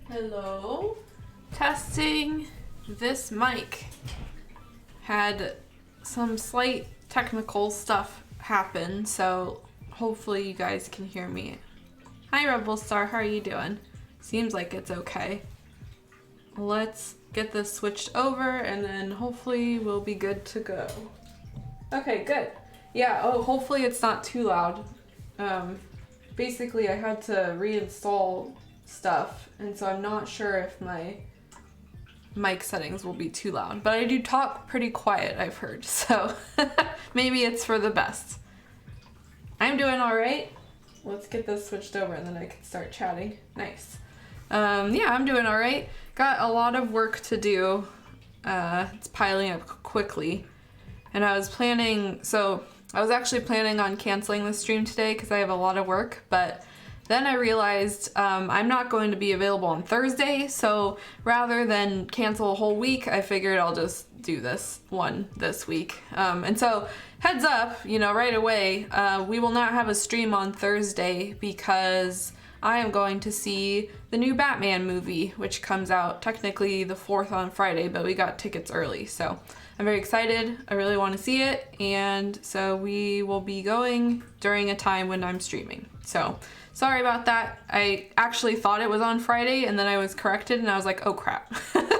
Hello. Testing this mic. Had some slight technical stuff happen, so hopefully you guys can hear me. Hi Rebel Star, how are you doing? Seems like it's okay. Let's get this switched over and then hopefully we'll be good to go. Okay, good. Yeah, hopefully it's not too loud. Basically I had to reinstall stuff, and so I'm not sure if my mic settings will be too loud, but I do talk pretty quiet, I've heard, so maybe it's for the best. I'm doing all right. Let's get this switched over and then I can start chatting. Nice. Yeah, I'm doing all right. Got a lot of work to do. It's piling up quickly, and I was actually planning on canceling the stream today because I have a lot of work, but then I realized I'm not going to be available on Thursday, so rather than cancel a whole week, I figured I'll just do this one this week. And so, heads up, right away, we will not have a stream on Thursday because I am going to see the new Batman movie, which comes out technically the 4th on Friday, but we got tickets early, so I'm very excited. I really want to see it, and so we will be going during a time when I'm streaming. So, sorry about that. I actually thought it was on Friday, and then I was corrected, and I was like, oh crap.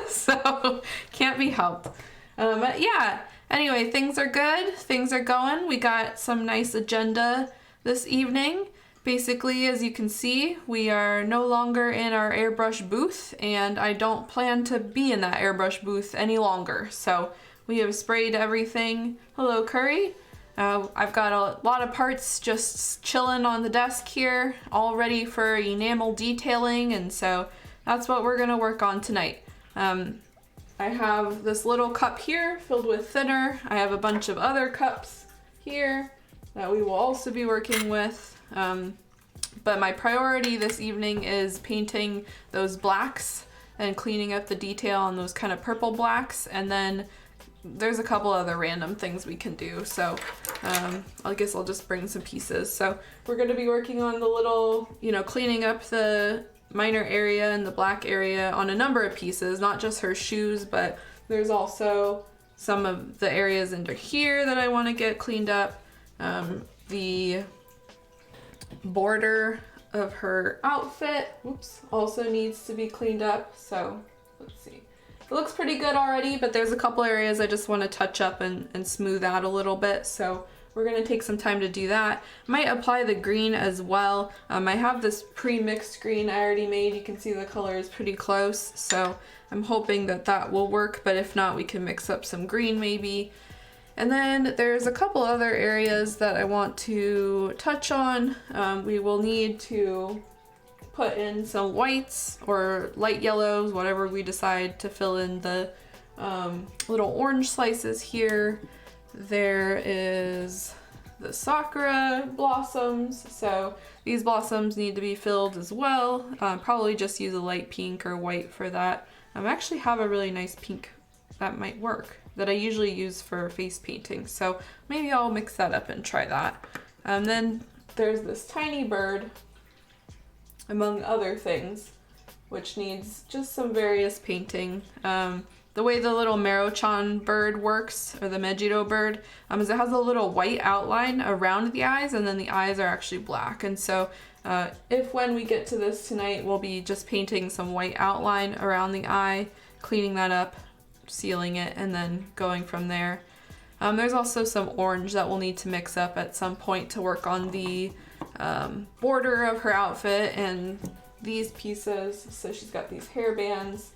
So, can't be helped. But yeah, anyway, things are good. Things are going. We got some nice agenda this evening. Basically, as you can see, we are no longer in our airbrush booth, and I don't plan to be in that airbrush booth any longer. So, we have sprayed everything. Hello, Curry. I've got a lot of parts just chilling on the desk here, all ready for enamel detailing, and so that's what we're gonna work on tonight. I have this little cup here filled with thinner. I have a bunch of other cups here that we will also be working with. But my priority this evening is painting those blacks and cleaning up the detail on those kind of purple blacks, and then there's a couple other random things we can do, so I guess I'll just bring some pieces. So we're going to be working on the little, cleaning up the minor area and the black area on a number of pieces, not just her shoes, but there's also some of the areas under here that I want to get cleaned up. The border of her outfit, also needs to be cleaned up, so let's see. It looks pretty good already, but there's a couple areas I just want to touch up and smooth out a little bit, so we're going to take some time to do that. Might apply the green as well. I have this pre-mixed green I already made. You can see the color is pretty close, so I'm hoping that will work, but if not, we can mix up some green maybe. And then there's a couple other areas that I want to touch on. We will need to put in some whites or light yellows, whatever we decide to fill in the little orange slices here. There is the Sakura Blossoms, so these blossoms need to be filled as well. Probably just use a light pink or white for that. I actually have a really nice pink that might work that I usually use for face painting, so maybe I'll mix that up and try that. And then there's this tiny bird, among other things, which needs just some various painting. The way the little Mero-chan bird works, or the Mejiro bird, is it has a little white outline around the eyes, and then the eyes are actually black. And so when we get to this tonight, we'll be just painting some white outline around the eye, cleaning that up, sealing it, and then going from there. There's also some orange that we'll need to mix up at some point to work on the border of her outfit and these pieces. So she's got these hair bands.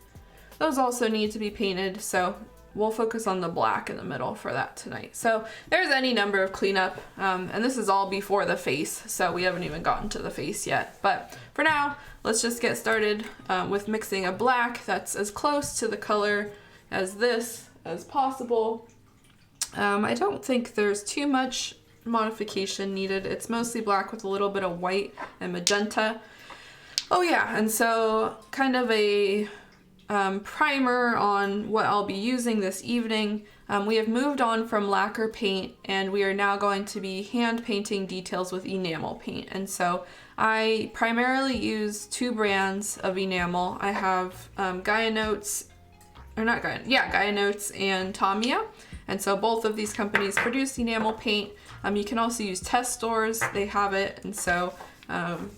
Those also need to be painted, so we'll focus on the black in the middle for that tonight. So there's any number of cleanup, and this is all before the face, so we haven't even gotten to the face yet. But for now, let's just get started with mixing a black that's as close to the color as this as possible. I don't think there's too much modification needed. It's mostly black with a little bit of white and magenta. Oh yeah, and so kind of a primer on what I'll be using this evening. We have moved on from lacquer paint and we are now going to be hand painting details with enamel paint. And so I primarily use two brands of enamel. I have Gaia Notes and Tamiya. And so both of these companies produce enamel paint. You can also use test stores, they have it. And so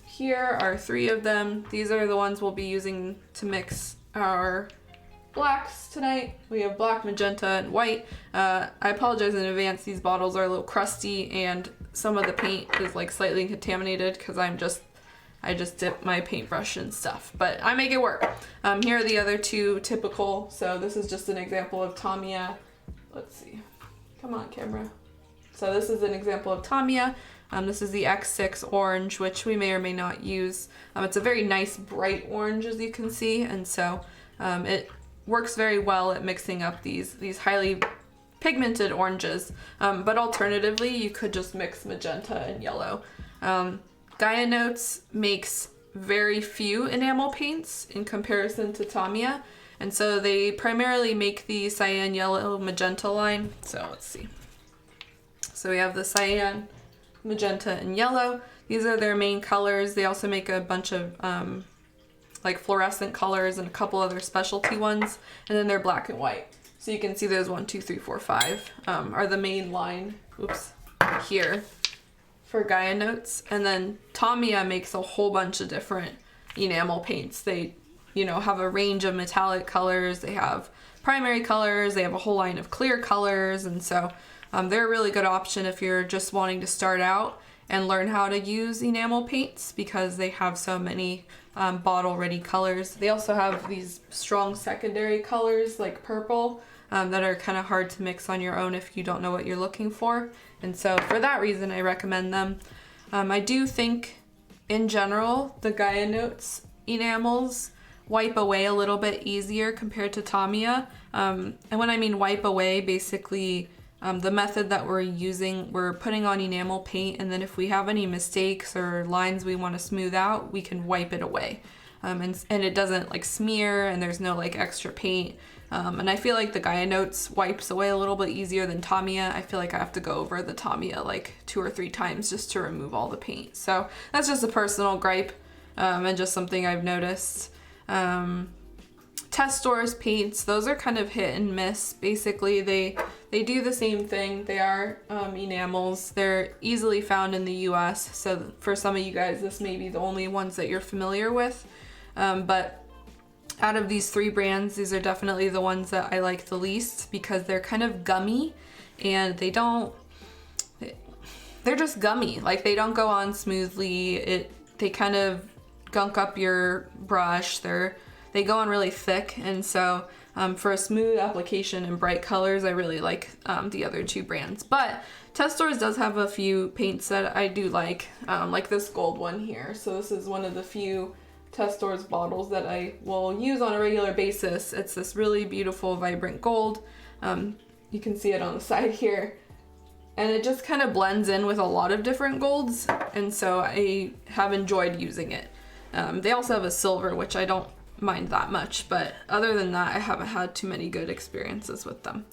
here are three of them. These are the ones we'll be using to mix our blacks tonight. We have black, magenta, and white. I apologize in advance, these bottles are a little crusty and some of the paint is like slightly contaminated because I just dip my paintbrush and stuff, but I make it work. Here are the other two typical. So this is just an example of Tamiya. Let's see. Come on, camera. So this is an example of Tamiya. This is the X6 orange, which we may or may not use. It's a very nice bright orange, as you can see, and so it works very well at mixing up these highly pigmented oranges. But alternatively, you could just mix magenta and yellow. Gaia Notes makes very few enamel paints in comparison to Tamiya, and so they primarily make the cyan, yellow, magenta line. So let's see. So we have the cyan, magenta, and yellow. These are their main colors. They also make a bunch of like fluorescent colors and a couple other specialty ones, and then they're black and white. So you can see those 1, 2, 3, 4, 5 are the main line. Oops, here for Gaia Notes. And then Tamiya makes a whole bunch of different enamel paints. They, have a range of metallic colors. They have primary colors. They have a whole line of clear colors, and so they're a really good option if you're just wanting to start out and learn how to use enamel paints because they have so many bottle ready colors. They also have these strong secondary colors like purple that are kind of hard to mix on your own if you don't know what you're looking for. And so for that reason, I recommend them. I do think in general, the Gaia Notes enamels wipe away a little bit easier compared to Tamiya. And when I mean wipe away, basically the method that we're using, we're putting on enamel paint, and then if we have any mistakes or lines we want to smooth out, we can wipe it away. And it doesn't like smear, and there's no like extra paint. And I feel like the Gaia Notes wipes away a little bit easier than Tamiya. I feel like I have to go over the Tamiya like 2 or 3 times just to remove all the paint. So that's just a personal gripe and just something I've noticed. Test stores paints, those are kind of hit and miss. Basically, they do the same thing. They are enamels. They're easily found in the US, so for some of you guys, this may be the only ones that you're familiar with. But out of these 3 brands, these are definitely the ones that I like the least because they're kind of gummy and they're just gummy. Like they don't go on smoothly. They kind of gunk up your brush. They go on really thick, and so for a smooth application and bright colors, I really like the other 2 brands. But Test Stores does have a few paints that I do like this gold one here. So this is one of the few Test Stores bottles that I will use on a regular basis. It's this really beautiful, vibrant gold. You can see it on the side here. And it just kind of blends in with a lot of different golds, and so I have enjoyed using it. They also have a silver, which I don't mind that much, but other than that, I haven't had too many good experiences with them.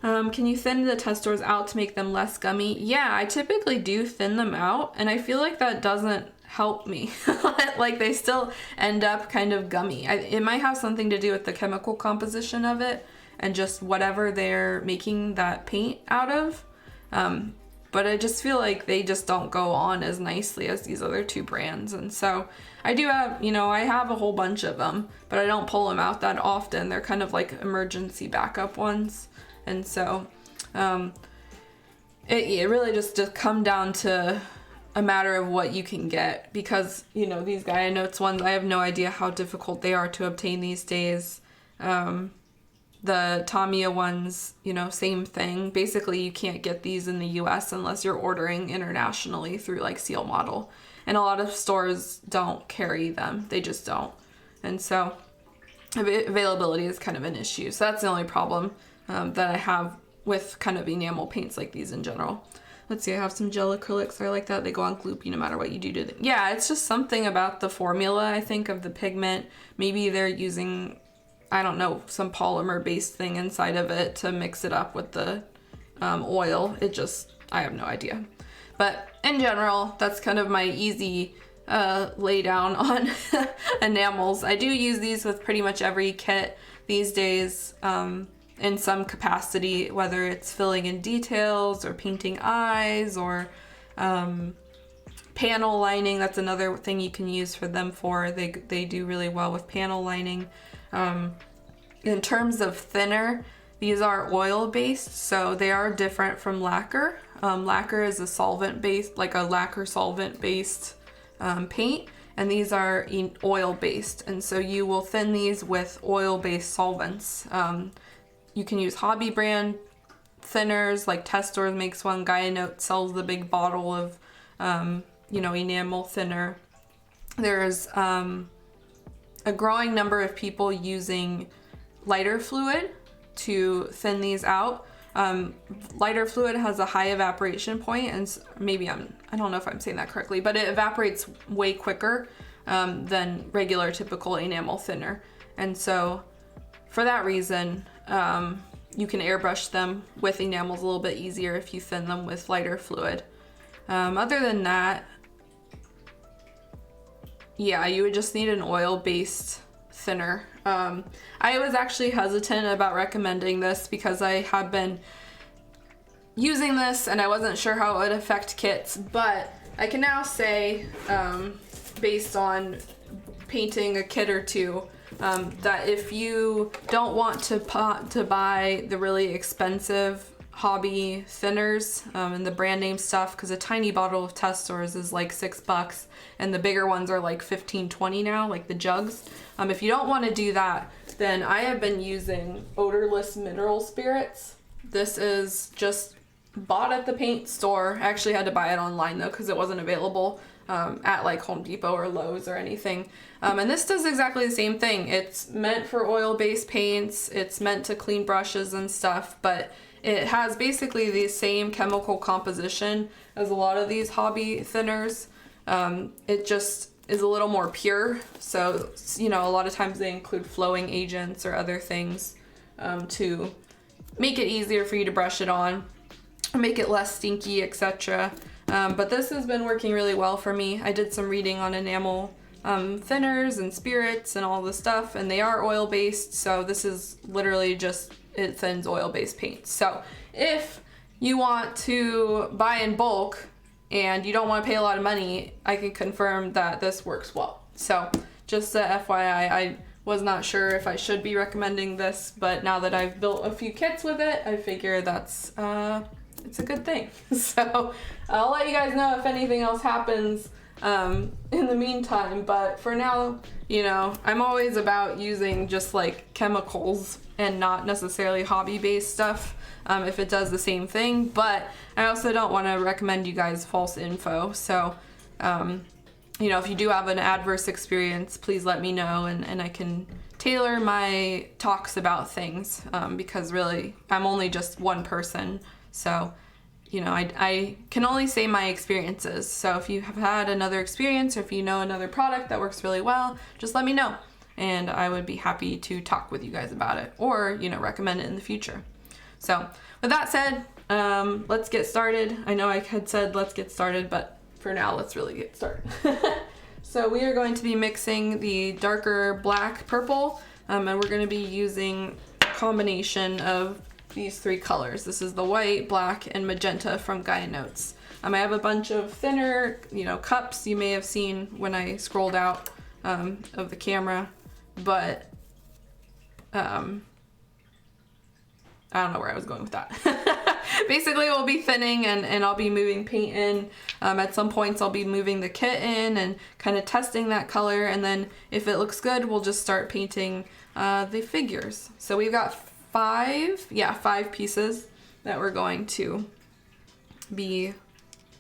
Can you thin the Test Stores out to make them less gummy? Yeah, I typically do thin them out, and I feel like that doesn't help me. Like they still end up kind of gummy. It might have something to do with the chemical composition of it and just whatever they're making that paint out of. But I just feel like they just don't go on as nicely as these other 2 brands. And so I do have, I have a whole bunch of them, but I don't pull them out that often. They're kind of like emergency backup ones. And so it really just come down to a matter of what you can get, because, these Gaia Notes ones, I have no idea how difficult they are to obtain these days. The Tamiya ones, same thing. Basically, you can't get these in the US unless you're ordering internationally through like Seal Model. And a lot of stores don't carry them. They just don't. And so availability is kind of an issue. So that's the only problem that I have with kind of enamel paints like these in general. Let's see, I have some gel acrylics. I like that. They go on gloopy no matter what you do to them. Yeah, it's just something about the formula, I think, of the pigment. Maybe they're using I don't know, some polymer based thing inside of it to mix it up with the oil. I have no idea. But in general, that's kind of my easy lay down on enamels. I do use these with pretty much every kit these days in some capacity, whether it's filling in details or painting eyes or panel lining. That's another thing you can use for them for. They do really well with panel lining. In terms of thinner, these are oil based, so they are different from lacquer. Lacquer is a solvent based, like a lacquer solvent based paint, and these are oil based, and so you will thin these with oil based solvents. You can use hobby brand thinners, like Test Stores makes one. Gaia Note sells the big bottle of enamel thinner. There's a growing number of people using lighter fluid to thin these out. Lighter fluid has a high evaporation point, and maybe I don't know if I'm saying that correctly, but it evaporates way quicker than regular typical enamel thinner. And so for that reason, you can airbrush them with enamels a little bit easier if you thin them with lighter fluid. Other than that, yeah, you would just need an oil-based thinner. I was actually hesitant about recommending this because I have been using this and I wasn't sure how it would affect kits, but I can now say, based on painting a kit or two, that if you don't want to buy the really expensive hobby thinners and the brand name stuff, because a tiny bottle of Test Stores is like $6 and the bigger ones are like $15-20 now, like the jugs. If you don't want to do that, then I have been using odorless mineral spirits. This is just bought at the paint store. I actually had to buy it online though because it wasn't available at like Home Depot or Lowe's or anything. And this does exactly the same thing. It's meant for oil-based paints. It's meant to clean brushes and stuff, but it has basically the same chemical composition as a lot of these hobby thinners. It just is a little more pure. So, a lot of times they include flowing agents or other things to make it easier for you to brush it on, make it less stinky, etc. But this has been working really well for me. I did some reading on enamel thinners and spirits and all this stuff, and they are oil-based, so this is literally just, it thins oil-based paint. So if you want to buy in bulk and you don't want to pay a lot of money, I can confirm that this works well. So just a FYI, I was not sure if I should be recommending this, but now that I've built a few kits with it, I figure that's it's a good thing. So I'll let you guys know if anything else happens in the meantime, but for now, I'm always about using just like chemicals and not necessarily hobby-based stuff if it does the same thing, but I also don't want to recommend you guys false info. So if you do have an adverse experience, please let me know, and I can tailor my talks about things, because really I'm only just one person. So, I can only say my experiences. So if you have had another experience or if you know another product that works really well, just let me know. And I would be happy to talk with you guys about it or, recommend it in the future. So with that said, let's get started. I know I had said let's get started, but for now, let's really get started. So we are going to be mixing the darker black purple, and we're going to be using a combination of these three colors. This is the white, black, and magenta from Gaia Notes. I have a bunch of thinner, cups you may have seen when I scrolled out of the camera, but I don't know where I was going with that. Basically, we'll be thinning and I'll be moving paint in. At some points, I'll be moving the kit in and kind of testing that color, and then if it looks good, we'll just start painting the figures. So we've got five pieces that we're going to be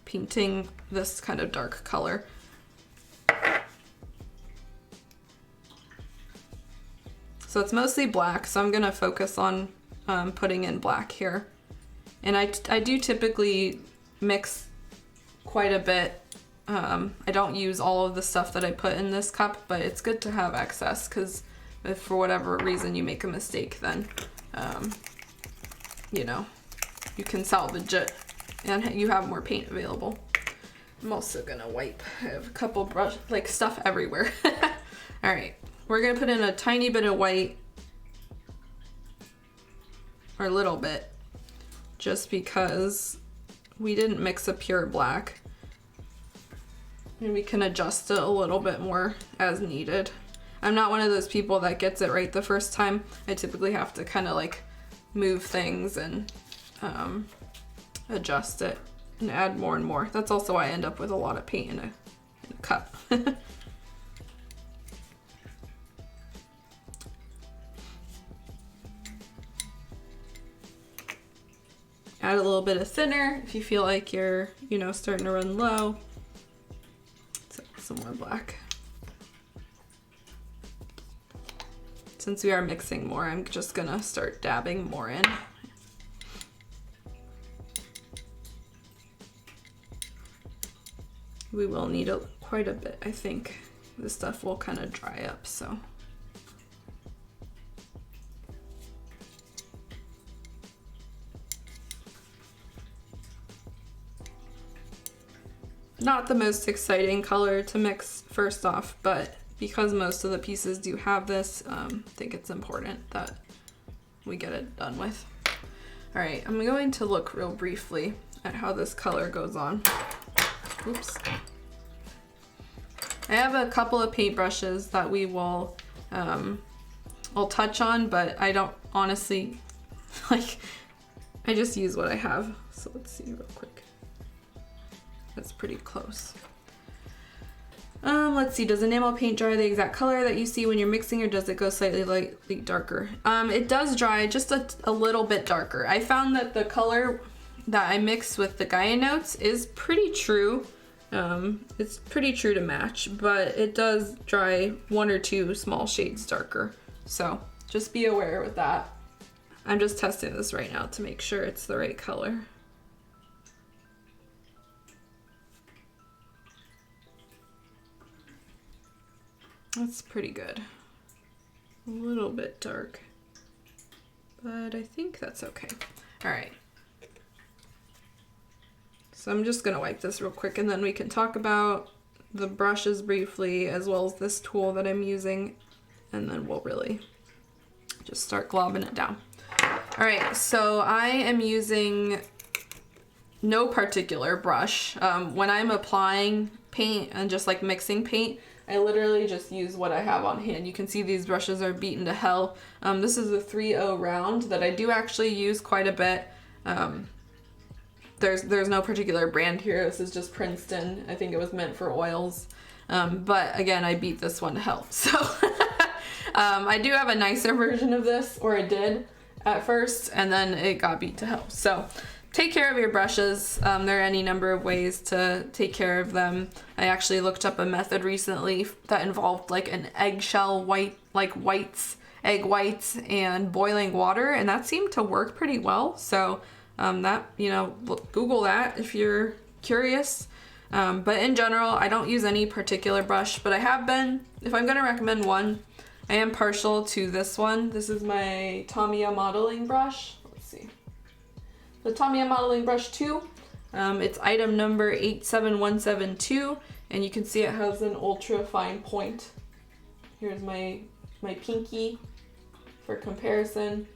painting this kind of dark color. So it's mostly black, so I'm gonna focus on putting in black here. And I do typically mix quite a bit. I don't use all of the stuff that I put in this cup, but it's good to have excess because if for whatever reason you make a mistake, then, you know, you can salvage it and you have more paint available. I'm also gonna wipe. I have a couple brush, like stuff everywhere. All right, we're gonna put in a tiny bit of white, or a little bit, just because we didn't mix a pure black. And we can adjust it a little bit more as needed. I'm not one of those people that gets it right the first time. I typically have to kind of like move things and adjust it and add more and more. That's also why I end up with a lot of paint in a cup. Add a little bit of thinner if you feel like you're, you know, starting to run low. Some more black. Since we are mixing more, I'm just gonna start dabbing more in. We will need quite a bit, I think. This stuff will kind of dry up, so. Not the most exciting color to mix first off, but because most of the pieces do have this, I think it's important that we get it done with. All right, I'm going to look real briefly at how this color goes on. Oops. I have a couple of paintbrushes that we will I'll touch on, but I don't honestly, like, I just use what I have. So let's see real quick. That's pretty close. Let's see, does enamel paint dry the exact color that you see when you're mixing, or does it go slightly darker? It does dry just a little bit darker. I found that the color that I mix with the Gaia Notes is pretty true. It's pretty true to match, but it does dry 1 or 2 small shades darker. So just be aware with that. I'm just testing this right now to make sure it's the right color. That's pretty good. A little bit dark, but I think that's okay. All right. So I'm just gonna wipe this real quick and then we can talk about the brushes briefly as well as this tool that I'm using, and then we'll really just start globbing it down. All right, so I am using no particular brush. When I'm applying paint and just like mixing paint, I literally just use what I have on hand. You can see these brushes are beaten to hell. This is a 3.0 round that I do actually use quite a bit. There's no particular brand here. This is just Princeton. I think it was meant for oils. But again, I beat this one to hell. So I do have a nicer version of this, or I did at first, and then it got beat to hell. So take care of your brushes. There are any number of ways to take care of them. I actually looked up a method recently that involved like an eggshell white, like egg whites and boiling water, and that seemed to work pretty well. So that, you know, Google that if you're curious. But in general, I don't use any particular brush, but I have been, if I'm gonna recommend one, I am partial to this one. This is my Tamiya modeling brush. Let's see. The Tamiya Modeling Brush 2. It's item number 87172, and you can see it has an ultra fine point. Here's my pinky for comparison.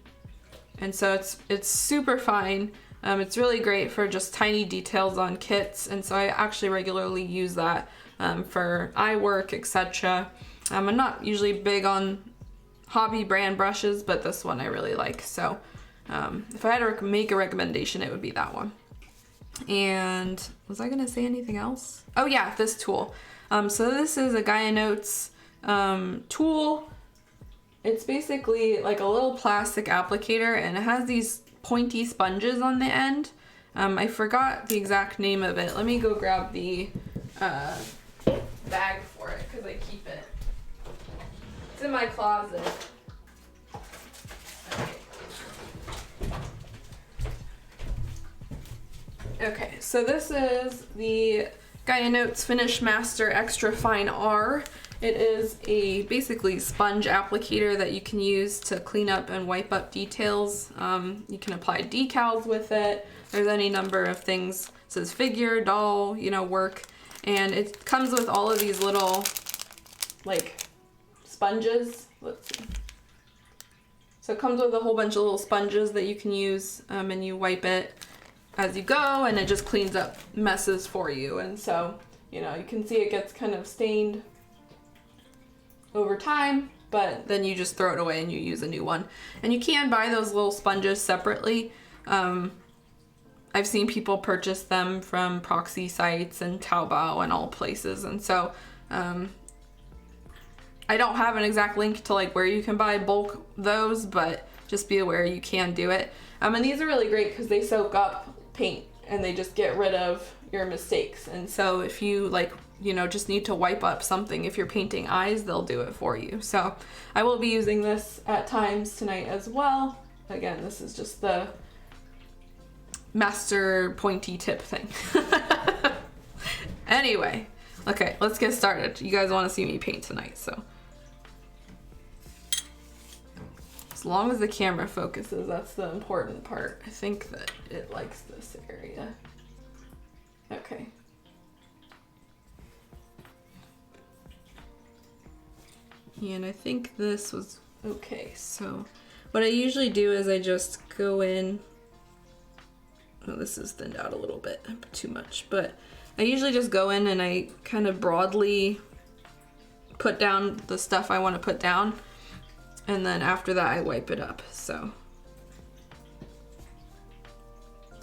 And so it's super fine. It's really great for just tiny details on kits, and so I actually regularly use that for eye work, etc. I'm not usually big on hobby brand brushes, but this one I really like. So if I had to make a recommendation, it would be that one. And was I gonna say anything else? Oh yeah, this tool. So this is a Gaia Notes tool. It's basically like a little plastic applicator, and it has these pointy sponges on the end. I forgot the exact name of it. Let me go grab the bag for it because I keep it. It's in my closet. Okay, so this is the Gaia Notes Finish Master Extra Fine R, It is a basically sponge applicator that you can use to clean up and wipe up details. You can apply decals with it. There's any number of things. It says figure, doll, you know, work. And it comes with all of these little, like, sponges. Let's see. So it comes with a whole bunch of little sponges that you can use, and you wipe it as you go, and it just cleans up messes for you. And so, you know, you can see it gets kind of stained over time, but then you just throw it away and you use a new one. And you can buy those little sponges separately. I've seen people purchase them from proxy sites and Taobao and all places, and so I don't have an exact link to like where you can buy bulk those, but just be aware you can do it. And these are really great because they soak up paint and they just get rid of your mistakes. And so if you like, you know, just need to wipe up something, if you're painting eyes, they'll do it for you. So I will be using this at times tonight as well. Again, this is just the master pointy tip thing. Anyway, okay, let's get started. You guys want to see me paint tonight, so. As long as the camera focuses, that's the important part. I think that it likes this area. Okay. And I think this was okay. So what I usually do is I just go in. Oh, this is thinned out a little bit, too much, but I usually just go in and I kind of broadly put down the stuff I want to put down. And then after that, I wipe it up, so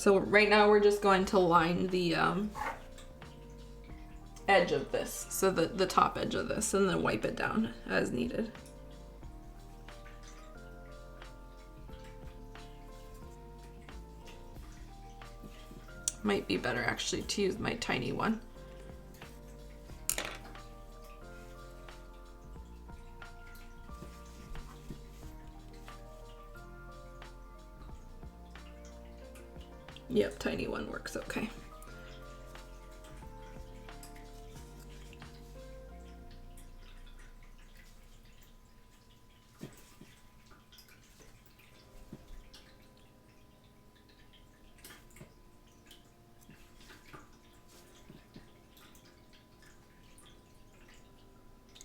right now we're just going to line the edge of this, so the top edge of this, and then wipe it down as needed. Might be better actually to use my tiny one. Yep, tiny one works okay.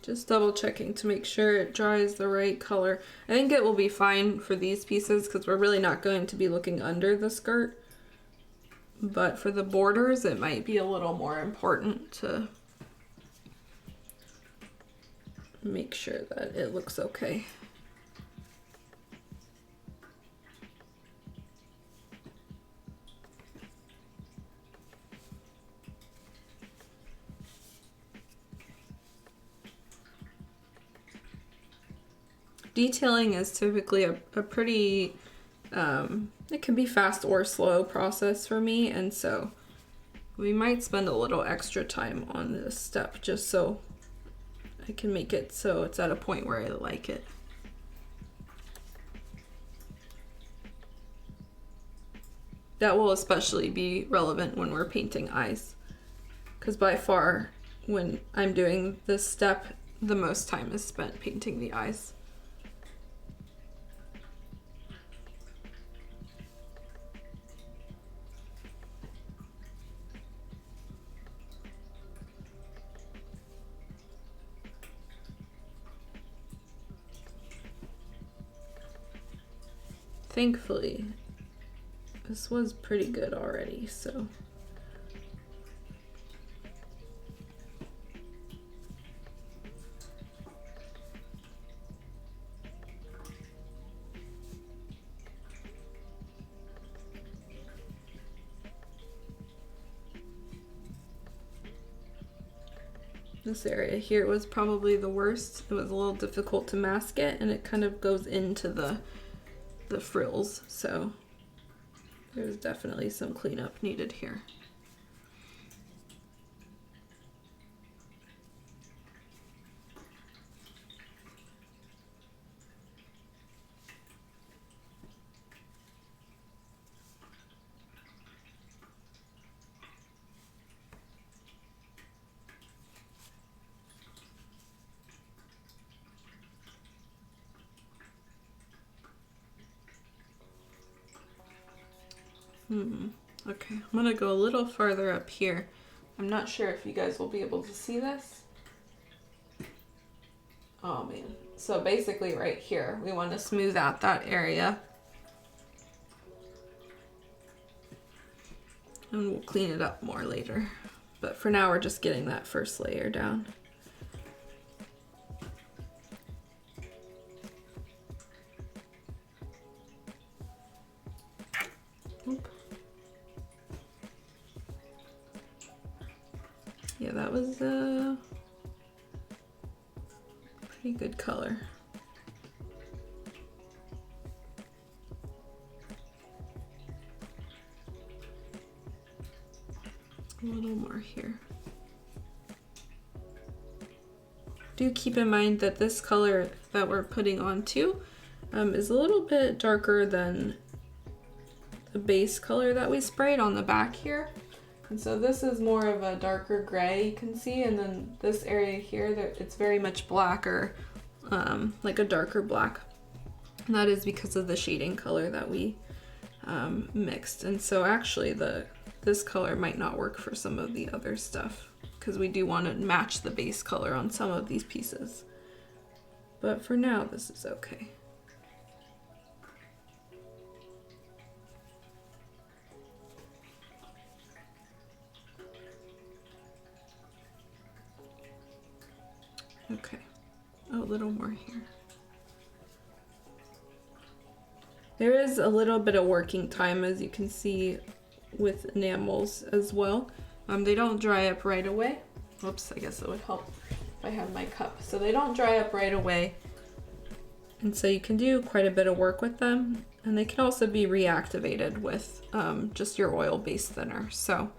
Just double checking to make sure it dries the right color. I think it will be fine for these pieces because we're really not going to be looking under the skirt. But for the borders, it might be a little more important to make sure that it looks okay. Detailing is typically a pretty, it can be fast or slow process for me, and so we might spend a little extra time on this step just so I can make it so it's at a point where I like it. That will especially be relevant when we're painting eyes, because by far when I'm doing this step, the most time is spent painting the eyes. Thankfully, this was pretty good already, so. This area here was probably the worst. It was a little difficult to mask it, and it kind of goes into the frills, so there's definitely some cleanup needed here. Okay, I'm gonna go a little farther up here. I'm not sure if you guys will be able to see this. Oh man. So basically right here, we want to smooth out that area. And we'll clean it up more later. But for now, we're just getting that first layer down. Oop. Yeah, that was a pretty good color. A little more here. Do keep in mind that this color that we're putting on too is a little bit darker than the base color that we sprayed on the back here. And so this is more of a darker gray, you can see, and then this area here, it's very much blacker, like a darker black. And that is because of the shading color that we mixed. And so actually this color might not work for some of the other stuff because we do want to match the base color on some of these pieces. But for now, this is okay. Okay, a little more here. There is a little bit of working time, as you can see, with enamels as well. They don't dry up right away. Whoops, I guess it would help if I had my cup. So they don't dry up right away. And so you can do quite a bit of work with them. And they can also be reactivated with just your oil-based thinner. So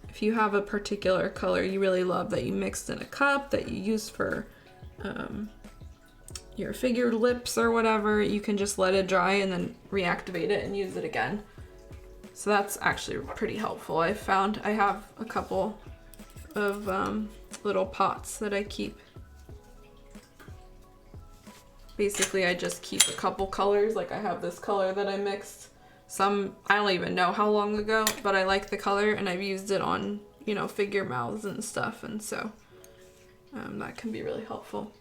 if you have a particular color you really love that you mixed in a cup that you use for your figured lips or whatever, you can just let it dry and then reactivate it and use it again. So that's actually pretty helpful. I found I have a couple of little pots that I keep. Basically, I just keep a couple colors. Like I have this color that I mixed. Some, I don't even know how long ago, but I like the color and I've used it on, you know, figure mouths and stuff. And so that can be really helpful.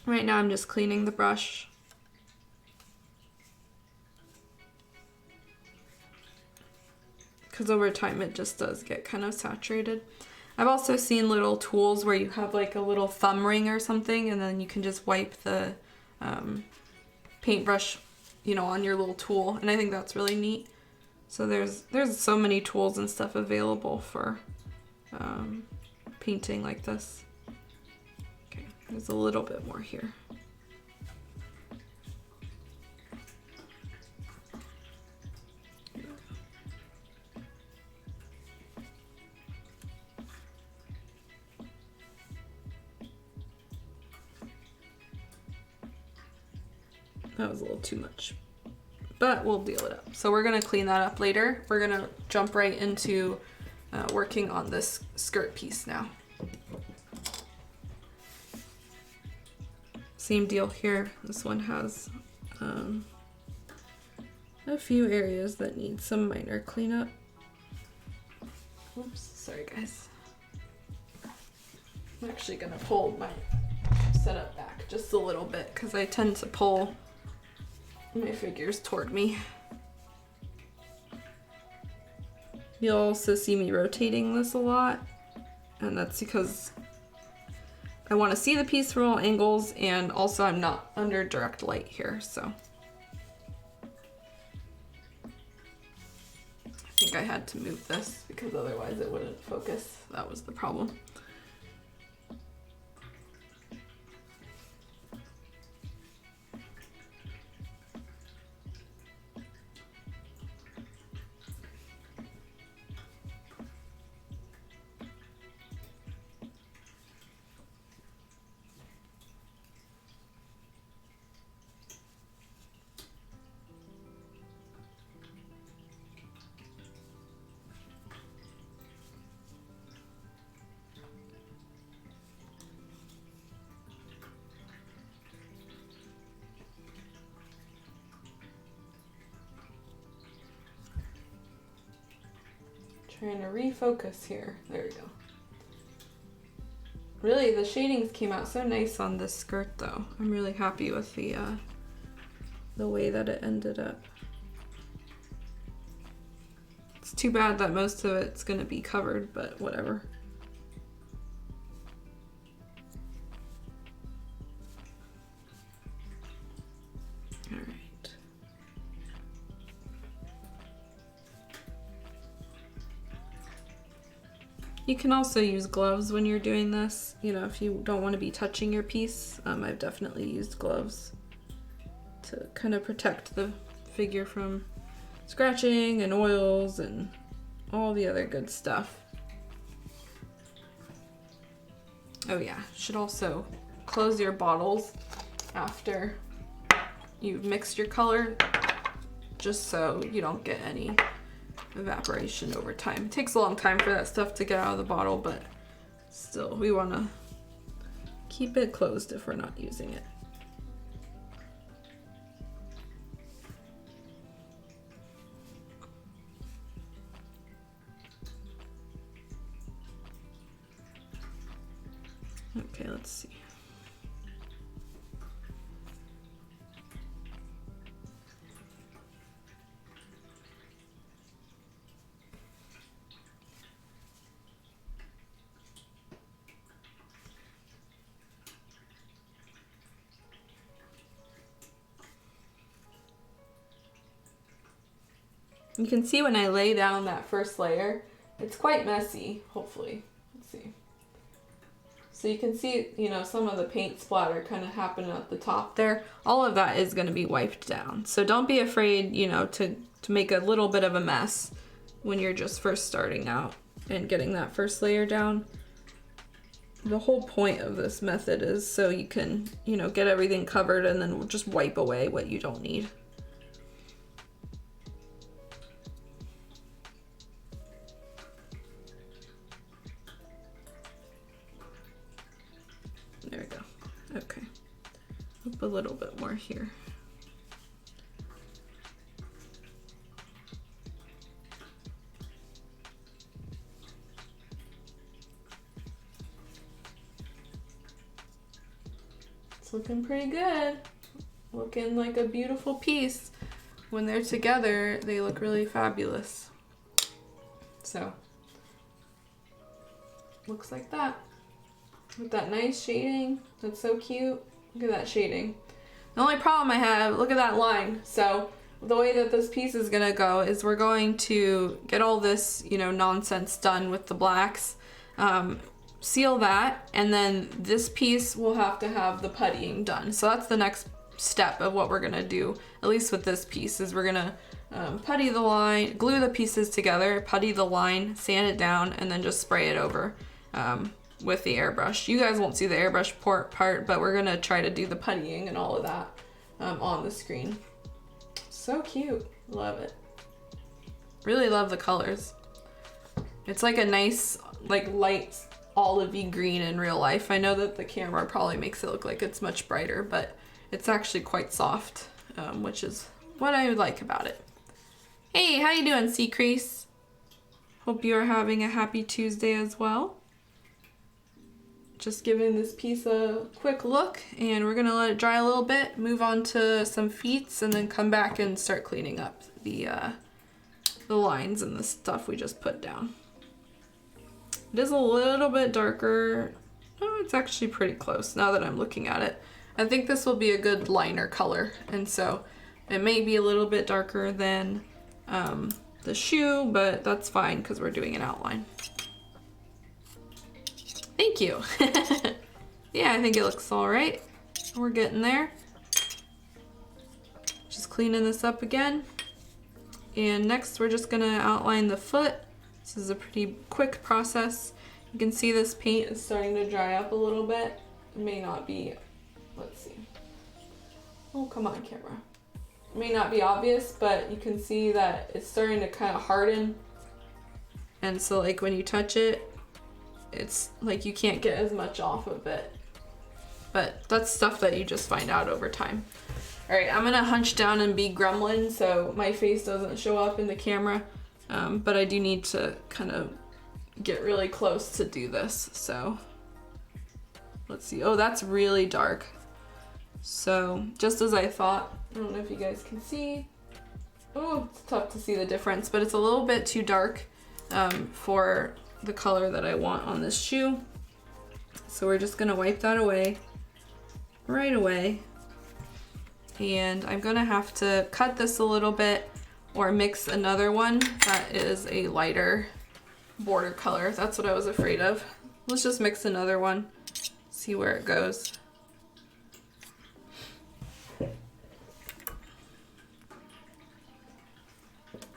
Right now I'm just cleaning the brush. Because over time it just does get kind of saturated. I've also seen little tools where you have like a little thumb ring or something and then you can just wipe the paintbrush, you know, on your little tool, and I think that's really neat. So there's so many tools and stuff available for painting like this. Okay, there's a little bit more here. That was a little too much, but we'll deal it up. So we're gonna clean that up later. We're gonna jump right into working on this skirt piece now. Same deal here. This one has a few areas that need some minor cleanup. Oops, sorry guys. I'm actually gonna pull my setup back just a little bit because I tend to pull my figures toward me. You'll also see me rotating this a lot, and that's because I want to see the piece from all angles, and also I'm not under direct light here, so I think I had to move this because otherwise it wouldn't focus. That was the problem. Trying to refocus here. There we go. Really, the shadings came out so nice on this skirt though. I'm really happy with the way that it ended up. It's too bad that most of it's gonna be covered, but whatever. All right. You can also use gloves when you're doing this, you know, if you don't want to be touching your piece. I've definitely used gloves to kind of protect the figure from scratching and oils and all the other good stuff. Oh yeah, should also close your bottles after you've mixed your color, just so you don't get any evaporation over time. It takes a long time for that stuff to get out of the bottle, but still, we want to keep it closed if we're not using it. Okay, let's see. You can see when I lay down that first layer, it's quite messy, hopefully. Let's see. So you can see, you know, some of the paint splatter kind of happening at the top there. All of that is going to be wiped down. So don't be afraid, you know, to make a little bit of a mess when you're just first starting out and getting that first layer down. The whole point of this method is so you can, you know, get everything covered and then just wipe away what you don't need. There we go. Okay. Up a little bit more here. It's looking pretty good. Looking like a beautiful piece. When they're together, they look really fabulous. So, looks like that. With that nice shading, that's so cute. Look at that shading. The only problem I have, look at that line. So the way that this piece is gonna go is we're going to get all this, you know, nonsense done with the blacks, seal that, and then this piece will have to have the puttying done. So that's the next step of what we're gonna do, at least with this piece, is we're gonna putty the line, glue the pieces together, putty the line, sand it down, and then just spray it over. With the airbrush. You guys won't see the airbrush part, but we're gonna try to do the puttying and all of that on the screen. So cute, love it. Really love the colors. It's like a nice, like light olivey green in real life. I know that the camera probably makes it look like it's much brighter, but it's actually quite soft, which is what I like about it. Hey, how you doing, Sea Crease? Hope you are having a happy Tuesday as well. Just giving this piece a quick look, and we're gonna let it dry a little bit, move on to some feets, and then come back and start cleaning up the lines and the stuff we just put down. It is a little bit darker. Oh, it's actually pretty close now that I'm looking at it. I think this will be a good liner color, and so it may be a little bit darker than the shoe, but that's fine because we're doing an outline. Thank you. Yeah, I think it looks all right. We're getting there. Just cleaning this up again. And next we're just gonna outline the foot. This is a pretty quick process. You can see this paint is starting to dry up a little bit. It may not be, let's see. Oh, come on, camera. It may not be obvious, but you can see that it's starting to kind of harden. And so like when you touch it, it's like you can't get as much off of it. But that's stuff that you just find out over time. All right, I'm gonna hunch down and be gremlin so my face doesn't show up in the camera. but I do need to kind of get really close to do this. So let's see. Oh, that's really dark. So just as I thought, I don't know if you guys can see. Oh, it's tough to see the difference, but it's a little bit too dark for the color that I want on this shoe. So we're just gonna wipe that away right away. And I'm gonna have to cut this a little bit or mix another one that is a lighter border color. That's what I was afraid of. Let's just mix another one, see where it goes.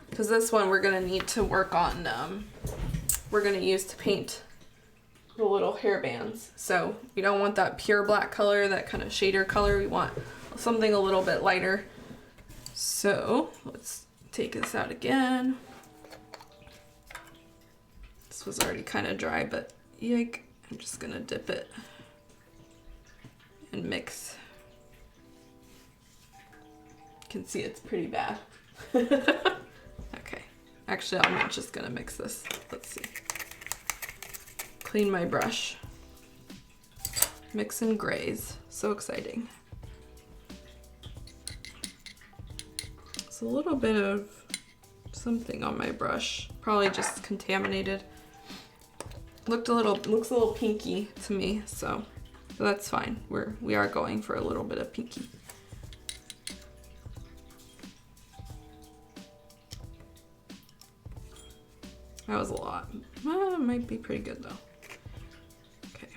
Because this one we're gonna need to work on, we're gonna use to paint the little hair bands. So we don't want that pure black color, that kind of shader color. We want something a little bit lighter. So let's take this out again. This was already kind of dry, but yike. I'm just gonna dip it and mix. You can see it's pretty bad. Okay, actually I'm not just gonna mix this. Let's see. Clean my brush. Mix in grays. So exciting. It's a little bit of something on my brush. Probably just contaminated. Looks a little pinky to me, so that's fine. We are going for a little bit of pinky. That was a lot. Well, it might be pretty good though. Okay.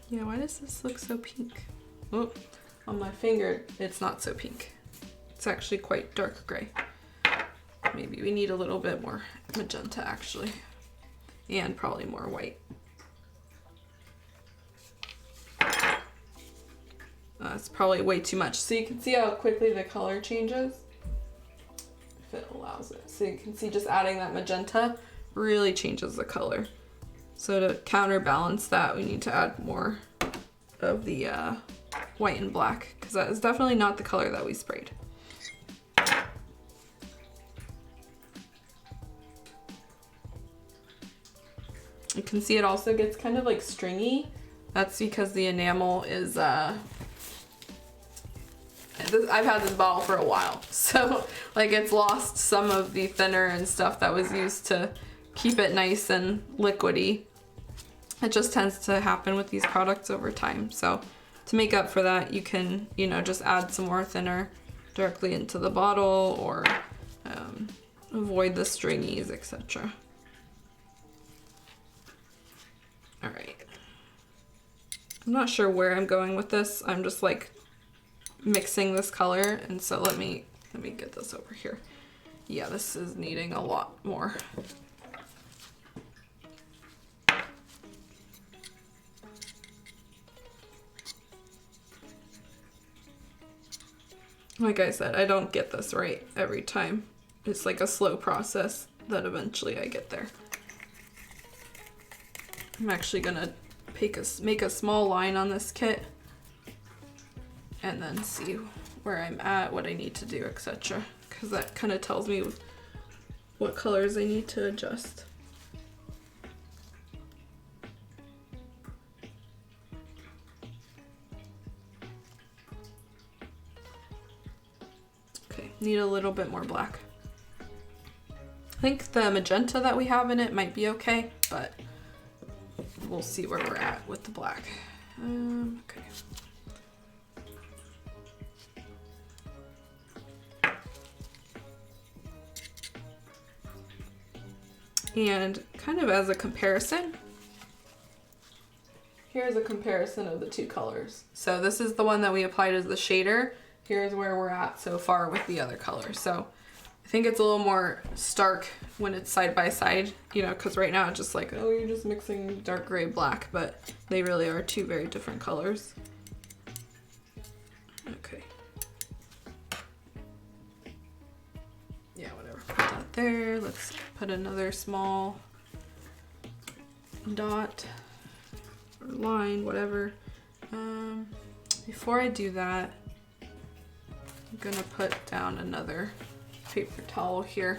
Yeah, why does this look so pink? Oh, on my finger, it's not so pink. It's actually quite dark gray. Maybe we need a little bit more magenta actually, and probably more white. It's probably way too much. So you can see how quickly the color changes, if it allows it. So you can see just adding that magenta really changes the color. So to counterbalance that, we need to add more of the white and black, because that is definitely not the color that we sprayed. You can see it also gets kind of like stringy. That's because the enamel is, I've had this bottle for a while, so like it's lost some of the thinner and stuff that was used to keep it nice and liquidy. It just tends to happen with these products over time. So to make up for that, you can, you know, just add some more thinner directly into the bottle, or avoid the stringies, etc. All right. I'm not sure where I'm going with this. I'm just like mixing this color, and so let me get this over here. Yeah, this is needing a lot more. Like I said, I don't get this right every time. It's like a slow process that eventually I get there. I'm actually gonna make a small line on this kit and then see where I'm at, what I need to do, etc. Because that kind of tells me what colors I need to adjust. Okay, need a little bit more black. I think the magenta that we have in it might be okay, but we'll see where we're at with the black. Okay. And kind of as a comparison, here's a comparison of the two colors. So this is the one that we applied as the shader. Here's where we're at so far with the other color. So I think it's a little more stark when it's side by side, you know, because right now it's just like, oh, you're just mixing dark gray, black, but they really are two very different colors. Okay. Yeah, whatever, put that there. Let's put another small dot or line, whatever. Before I do that, I'm gonna put down another paper towel here.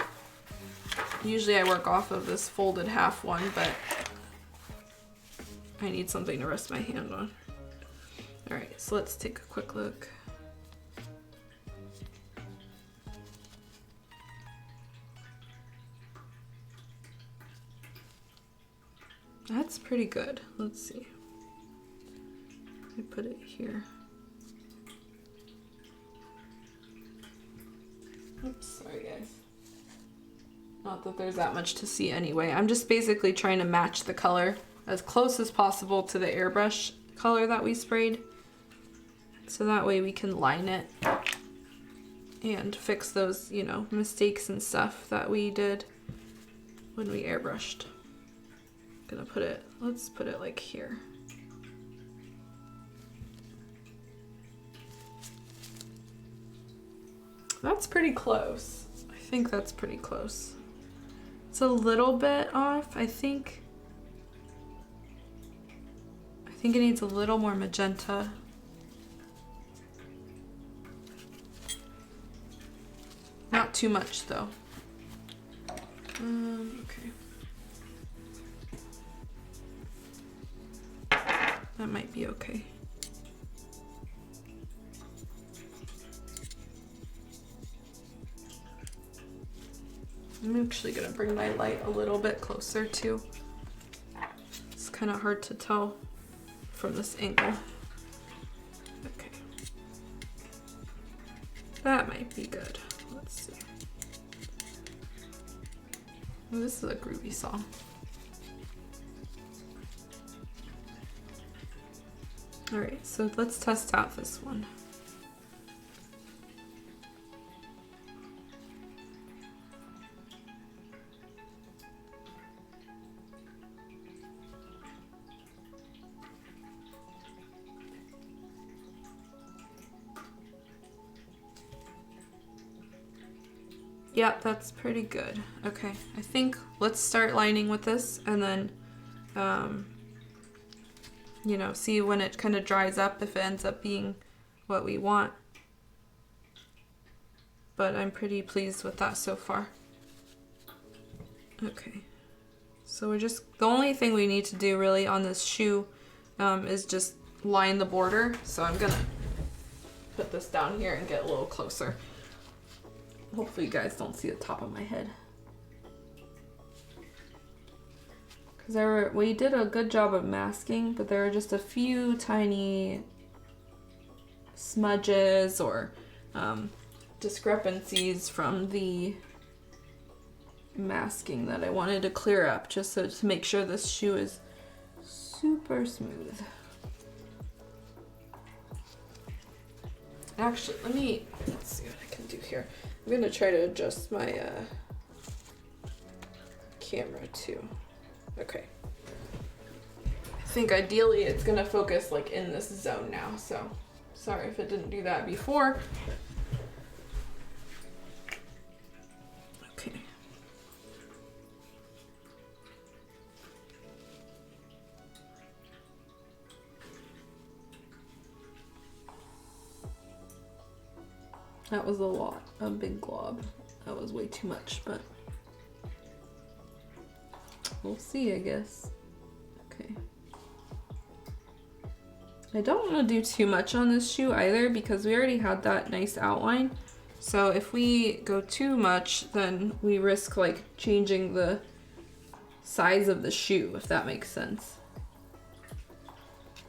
Usually I work off of this folded half one, but I need something to rest my hand on. All right, so let's take a quick look. That's pretty good. Let's see. Let me put it here. Oops, sorry guys. Not that there's that much to see anyway. I'm just basically trying to match the color as close as possible to the airbrush color that we sprayed. So that way we can line it and fix those, you know, mistakes and stuff that we did when we airbrushed. Gonna put it, let's put it like here. That's pretty close. I think that's pretty close. It's a little bit off. I think it needs a little more magenta. Not too much though. Okay. That might be okay. I'm actually gonna bring my light a little bit closer too. It's kind of hard to tell from this angle. Okay. That might be good. Let's see. Oh, this is a groovy song. All right, so let's test out this one. Yep, that's pretty good. Okay, I think let's start lining with this and then, you know, see when it kind of dries up if it ends up being what we want. But I'm pretty pleased with that so far. Okay, so we're just, the only thing we need to do really on this shoe is just line the border. So I'm gonna put this down here and get a little closer. Hopefully you guys don't see the top of my head. Because we did a good job of masking, but there were just a few tiny smudges or discrepancies from the masking that I wanted to clear up, just so to make sure this shoe is super smooth. Actually, let's see what I can do here. I'm gonna try to adjust my camera too. Okay. I think ideally it's gonna focus like in this zone now, so sorry if it didn't do that before. Okay. That was a lot, a big glob. That was way too much, but we'll see, I guess. Okay. I don't want to do too much on this shoe either because we already had that nice outline. So if we go too much, then we risk like changing the size of the shoe, if that makes sense.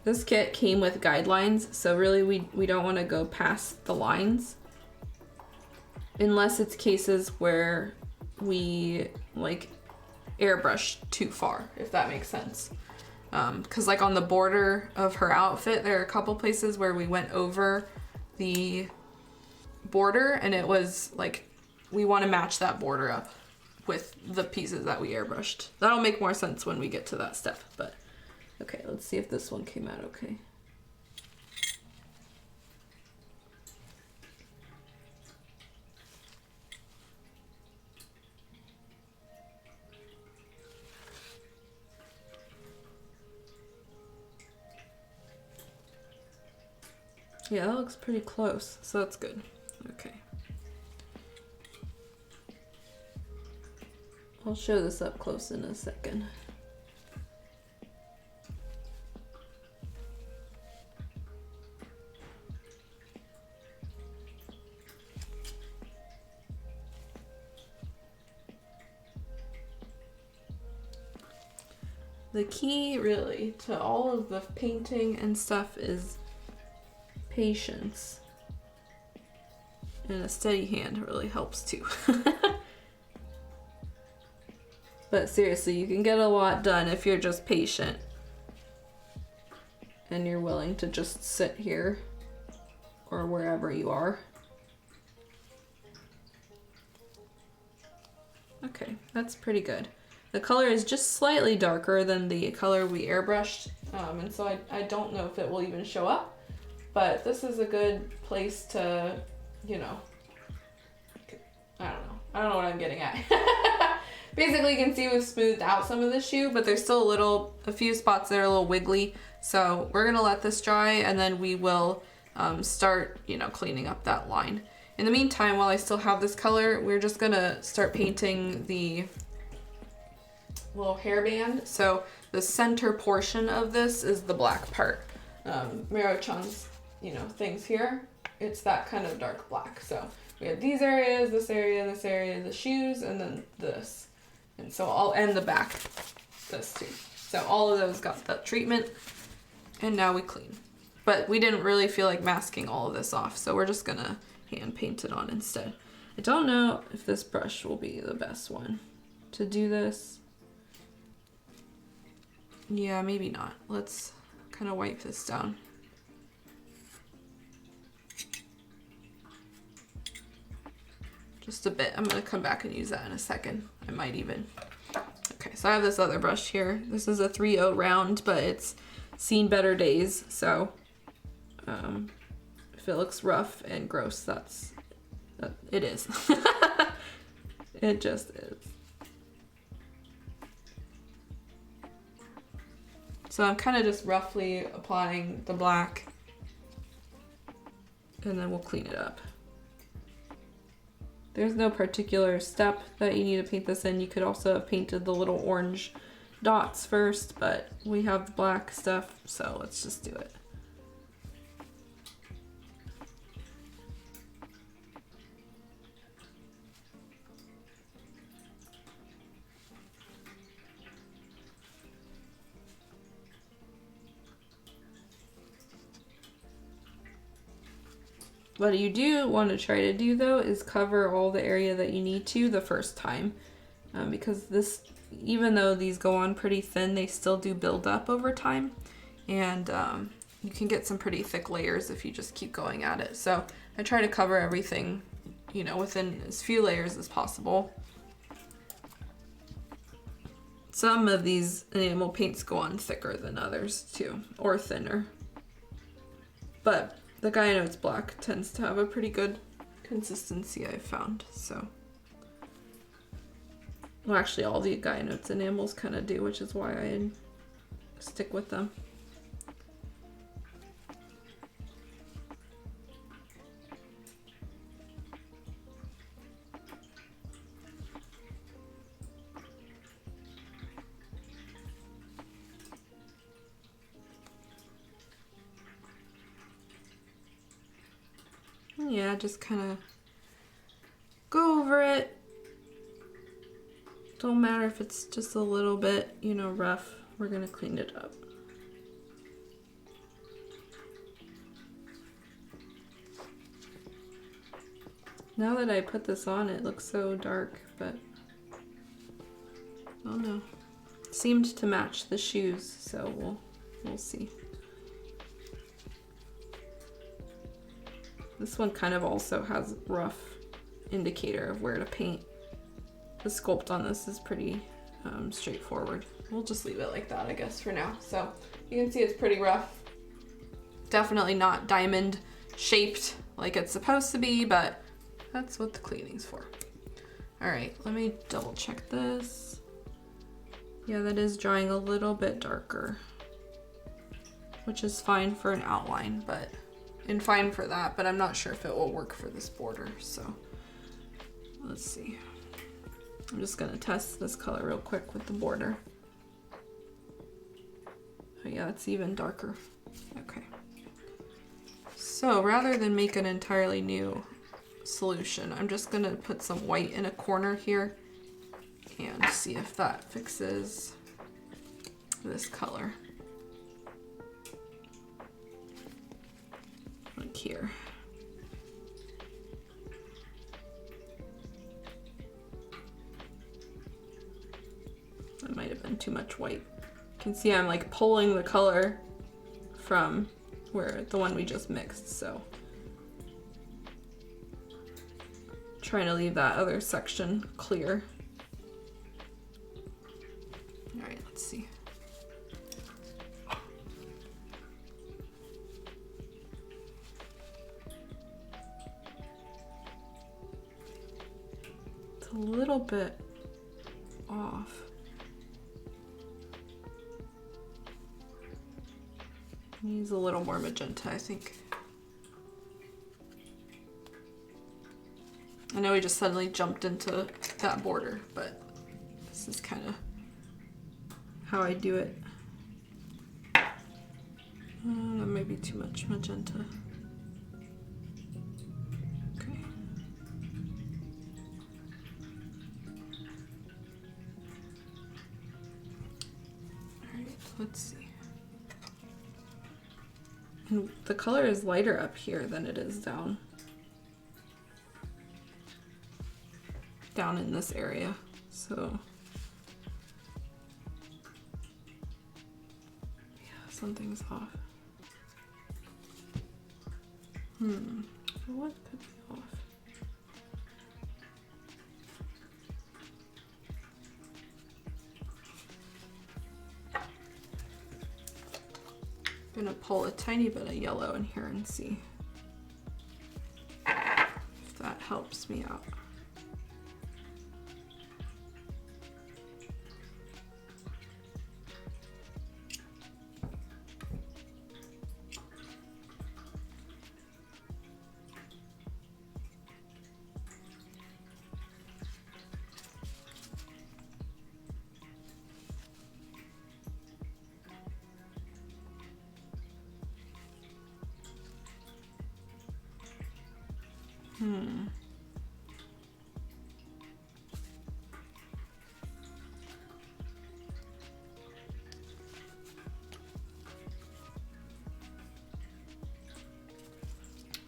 This kit came with guidelines, so really we don't want to go past the lines. Unless it's cases where we like airbrush too far, if that makes sense. Because like on the border of her outfit, there are a couple places where we went over the border and it was like, we want to match that border up with the pieces that we airbrushed. That'll make more sense when we get to that step, but okay, let's see if this one came out okay. Yeah, that looks pretty close, so that's good. Okay. I'll show this up close in a second. The key really to all of the painting and stuff is patience. And a steady hand really helps too. But seriously, you can get a lot done if you're just patient. And you're willing to just sit here or wherever you are. Okay, that's pretty good. The color is just slightly darker than the color we airbrushed, and so I don't know if it will even show up, but this is a good place to, you know, I don't know what I'm getting at. Basically, you can see we've smoothed out some of the shoe, but there's still a few spots that are a little wiggly, so we're gonna let this dry, and then we will start, you know, cleaning up that line. In the meantime, while I still have this color, we're just gonna start painting the little hairband. So the center portion of this is the black part. Mero-chan's, you know, things here, it's that kind of dark black. So we have these areas, this area, the shoes, and then this. And so I'll end the back, this too. So all of those got that treatment, and now we clean. But we didn't really feel like masking all of this off, so we're just gonna hand paint it on instead. I don't know if this brush will be the best one to do this. Yeah, maybe not. Let's kind of wipe this down. Just a bit. I'm gonna come back and use that in a second. I might even. Okay, so I have this other brush here. This is a 3/0 round, but it's seen better days. So if it looks rough and gross, it is. It just is. So I'm kind of just roughly applying the black, and then we'll clean it up. There's no particular step that you need to paint this in. You could also have painted the little orange dots first, but we have the black stuff, so let's just do it. What you do want to try to do though is cover all the area that you need to the first time, because this, even though these go on pretty thin, they still do build up over time, and you can get some pretty thick layers if you just keep going at it. So I try to cover everything, you know, within as few layers as possible. Some of these enamel paints go on thicker than others too, or thinner, but the Guy Notes black tends to have a pretty good consistency, I've found. So, well, actually all the Guy Notes enamels kind of do, which is why I stick with them. Yeah, just kind of go over it. Don't matter if it's just a little bit, you know, rough. We're gonna clean it up. Now that I put this on, it looks so dark, but oh no. It seemed to match the shoes, so we'll see. This one kind of also has a rough indicator of where to paint. The sculpt on this is pretty straightforward. We'll just leave it like that, I guess, for now. So you can see it's pretty rough. Definitely not diamond shaped like it's supposed to be, but that's what the cleaning's for. All right, let me double check this. Yeah, that is drying a little bit darker, which is fine for an outline, but and fine for that, but I'm not sure if it will work for this border, so let's see. I'm just gonna test this color real quick with the border. Oh yeah, it's even darker. Okay. So rather than make an entirely new solution, I'm just gonna put some white in a corner here and see if that fixes this color. Like here. That might have been too much white. You can see I'm like pulling the color from where the one we just mixed, so trying to leave that other section clear. All right, let's see. It's a little bit off. Needs a little more magenta, I think. I know we just suddenly jumped into that border, but this is kind of how I do it. That might be too much magenta. Okay. All right, let's see. And the color is lighter up here than it is down in this area, so yeah, something's off. What could be off? I'm gonna pull a tiny bit of yellow in here and see if that helps me out.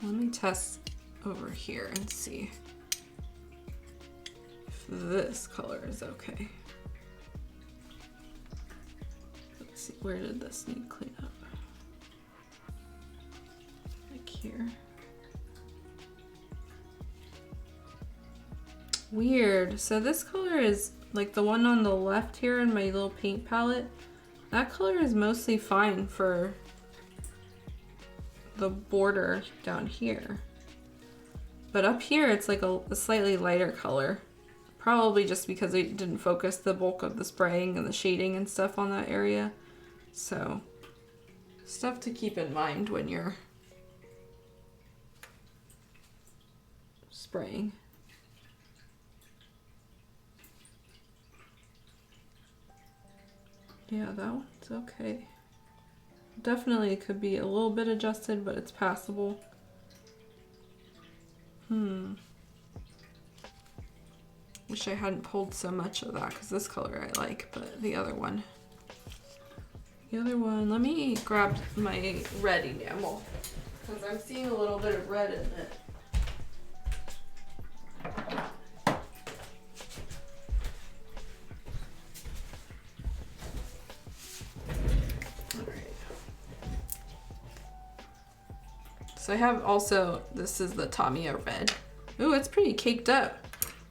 Let me test over here and see if this color is okay. Let's see, where did this need clean up? Like here. Weird. So this color is like the one on the left here in my little paint palette. That color is mostly fine for the border down here. But up here it's like a slightly lighter color. Probably just because we didn't focus the bulk of the spraying and the shading and stuff on that area. So, stuff to keep in mind when you're spraying. Yeah, that one's okay. Definitely could be a little bit adjusted, but it's passable. Wish I hadn't pulled so much of that because this color I like, but the other one, let me grab my red enamel because I'm seeing a little bit of red in it. So I have also, this is the Tamiya Red. Ooh, it's pretty caked up.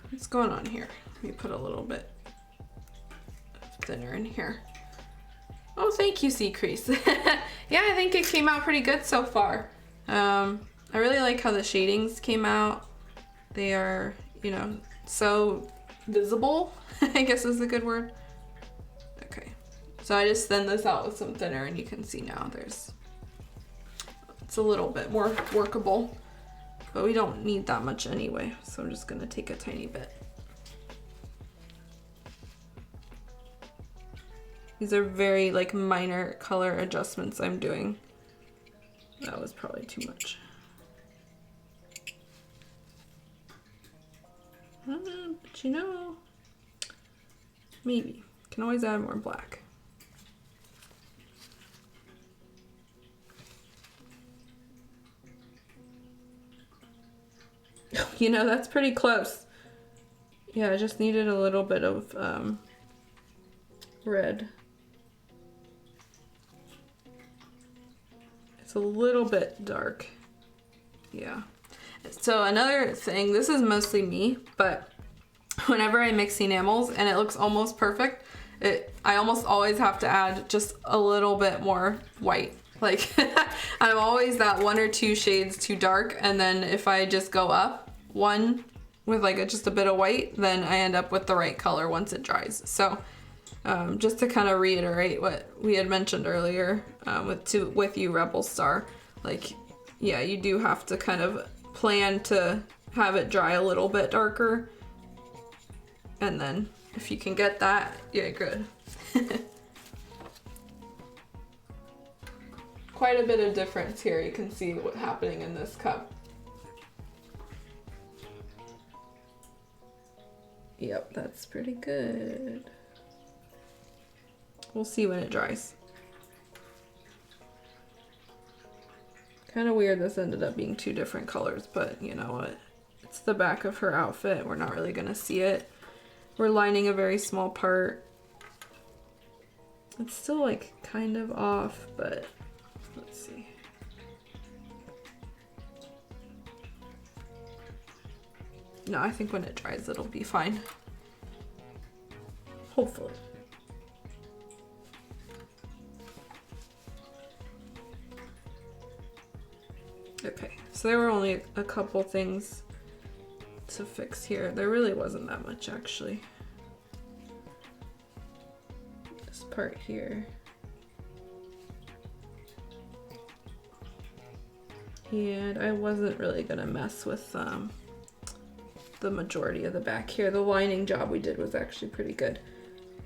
What's going on here? Let me put a little bit thinner in here. Oh, thank you, Sea Crease. Yeah, I think it came out pretty good so far. I really like how the shadings came out. They are, you know, so visible, I guess is a good word. Okay, so I just thinned this out with some thinner and you can see now there's It's a little bit more workable, but we don't need that much anyway. So I'm just gonna take a tiny bit. These are very like minor color adjustments I'm doing. That was probably too much. But you know, maybe. Can always add more black. You know, that's pretty close. Yeah, I just needed a little bit of red. It's a little bit dark. Yeah. So another thing, this is mostly me, but whenever I mix enamels and it looks almost perfect, I almost always have to add just a little bit more white. Like I'm always that 1 or 2 shades too dark, and then if I just go up one with like just a bit of white, then I end up with the right color once it dries. So just to kind of reiterate what we had mentioned earlier with you Rebel Star, like yeah, you do have to kind of plan to have it dry a little bit darker, and then if you can get that, yeah, good. Quite a bit of difference here. You can see what's happening in this cup. Yep, that's pretty good. We'll see when it dries. Kind of weird this ended up being 2 different colors, but you know what? It's the back of her outfit. We're not really gonna see it. We're lining a very small part. It's still like kind of off, but let's see. No, I think when it dries, it'll be fine. Hopefully. Okay, so there were only a couple things to fix here. There really wasn't that much actually. This part here. And I wasn't really gonna mess with the majority of the back here. The lining job we did was actually pretty good.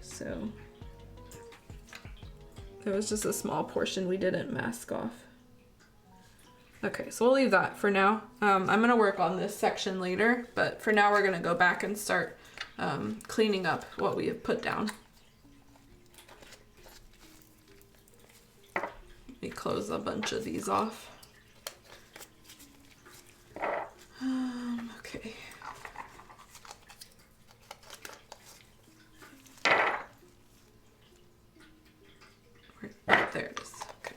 So there was just a small portion we didn't mask off. Okay, so we'll leave that for now. I'm gonna work on this section later, but for now we're gonna go back and start cleaning up what we have put down. Let me close a bunch of these off. Okay. There it is. Okay.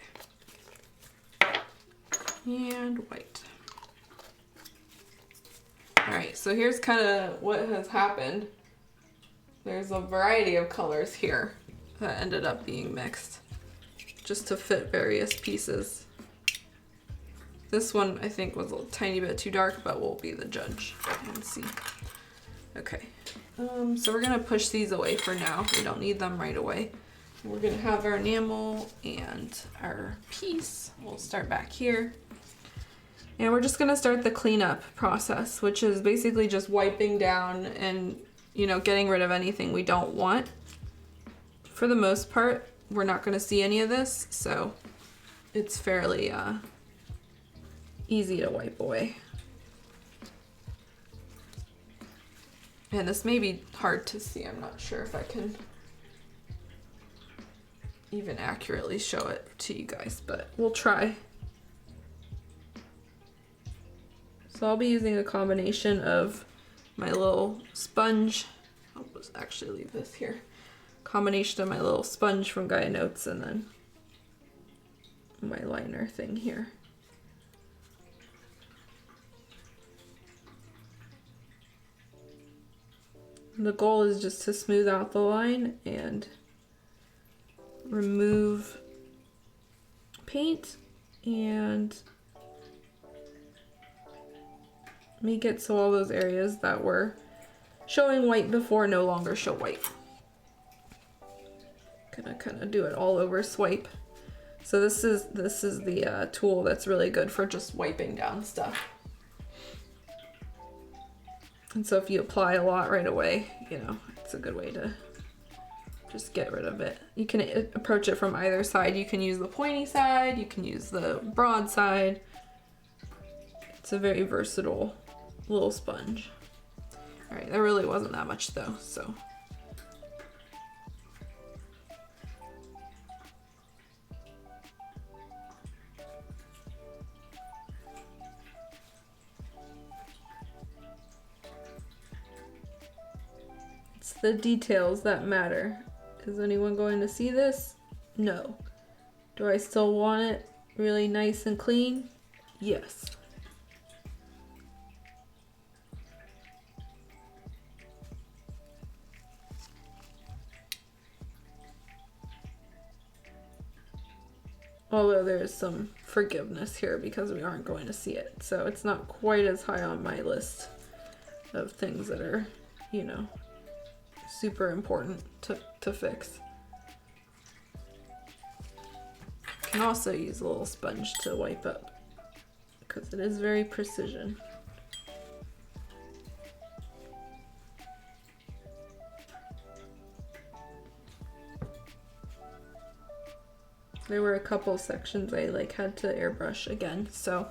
And white. All right, so here's kind of what has happened. There's a variety of colors here that ended up being mixed just to fit various pieces. This one I think was a tiny bit too dark, but we'll be the judge and see. Okay, so we're gonna push these away for now. We don't need them right away. We're gonna have our enamel and our piece. We'll start back here. And we're just gonna start the cleanup process, which is basically just wiping down and, you know, getting rid of anything we don't want. For the most part, we're not gonna see any of this, so it's fairly easy to wipe away. And this may be hard to see. I'm not sure if I can even accurately show it to you guys, but we'll try. So I'll be using a combination of my little sponge. I'll just actually leave this here. Combination of my little sponge from Gaia Notes and then my liner thing here. The goal is just to smooth out the line and remove paint and make it so all those areas that were showing white before no longer show white. Gonna kind of do it all over swipe So this is the tool that's really good for just wiping down stuff. And so if you apply a lot right away, you know, it's a good way to just get rid of it. You can approach it from either side. You can use the pointy side, you can use the broad side. It's a very versatile little sponge. All right, there really wasn't that much though, so. It's the details that matter. Is anyone going to see this? No. Do I still want it really nice and clean? Yes. Although there's some forgiveness here because we aren't going to see it. So it's not quite as high on my list of things that are, you know, super important to fix. You can also use a little sponge to wipe up because it is very precision. There were a couple sections I had to airbrush again, so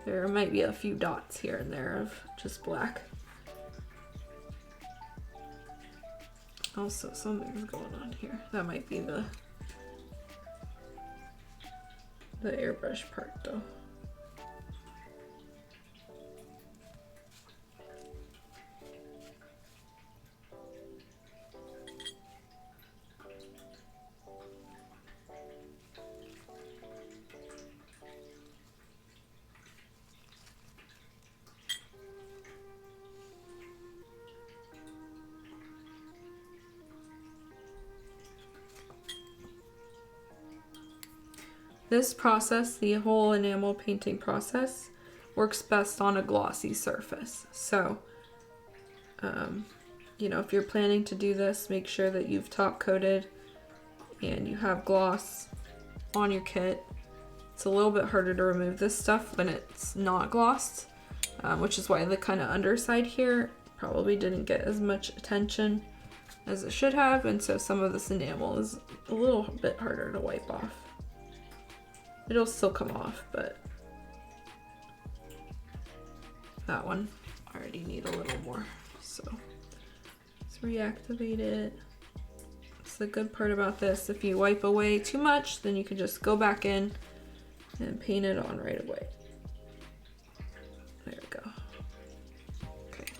there might be a few dots here and there of just black. Also, something's going on here. That might be the airbrush part though. This process, the whole enamel painting process, works best on a glossy surface. So, you know, if you're planning to do this, make sure that you've top coated and you have gloss on your kit. It's a little bit harder to remove this stuff when it's not glossed, which is why the kind of underside here probably didn't get as much attention as it should have, and so some of this enamel is a little bit harder to wipe off. It'll still come off, but that one I already need a little more. So let's reactivate it. That's the good part about this. If you wipe away too much, then you can just go back in and paint it on right away. There we go. Okay.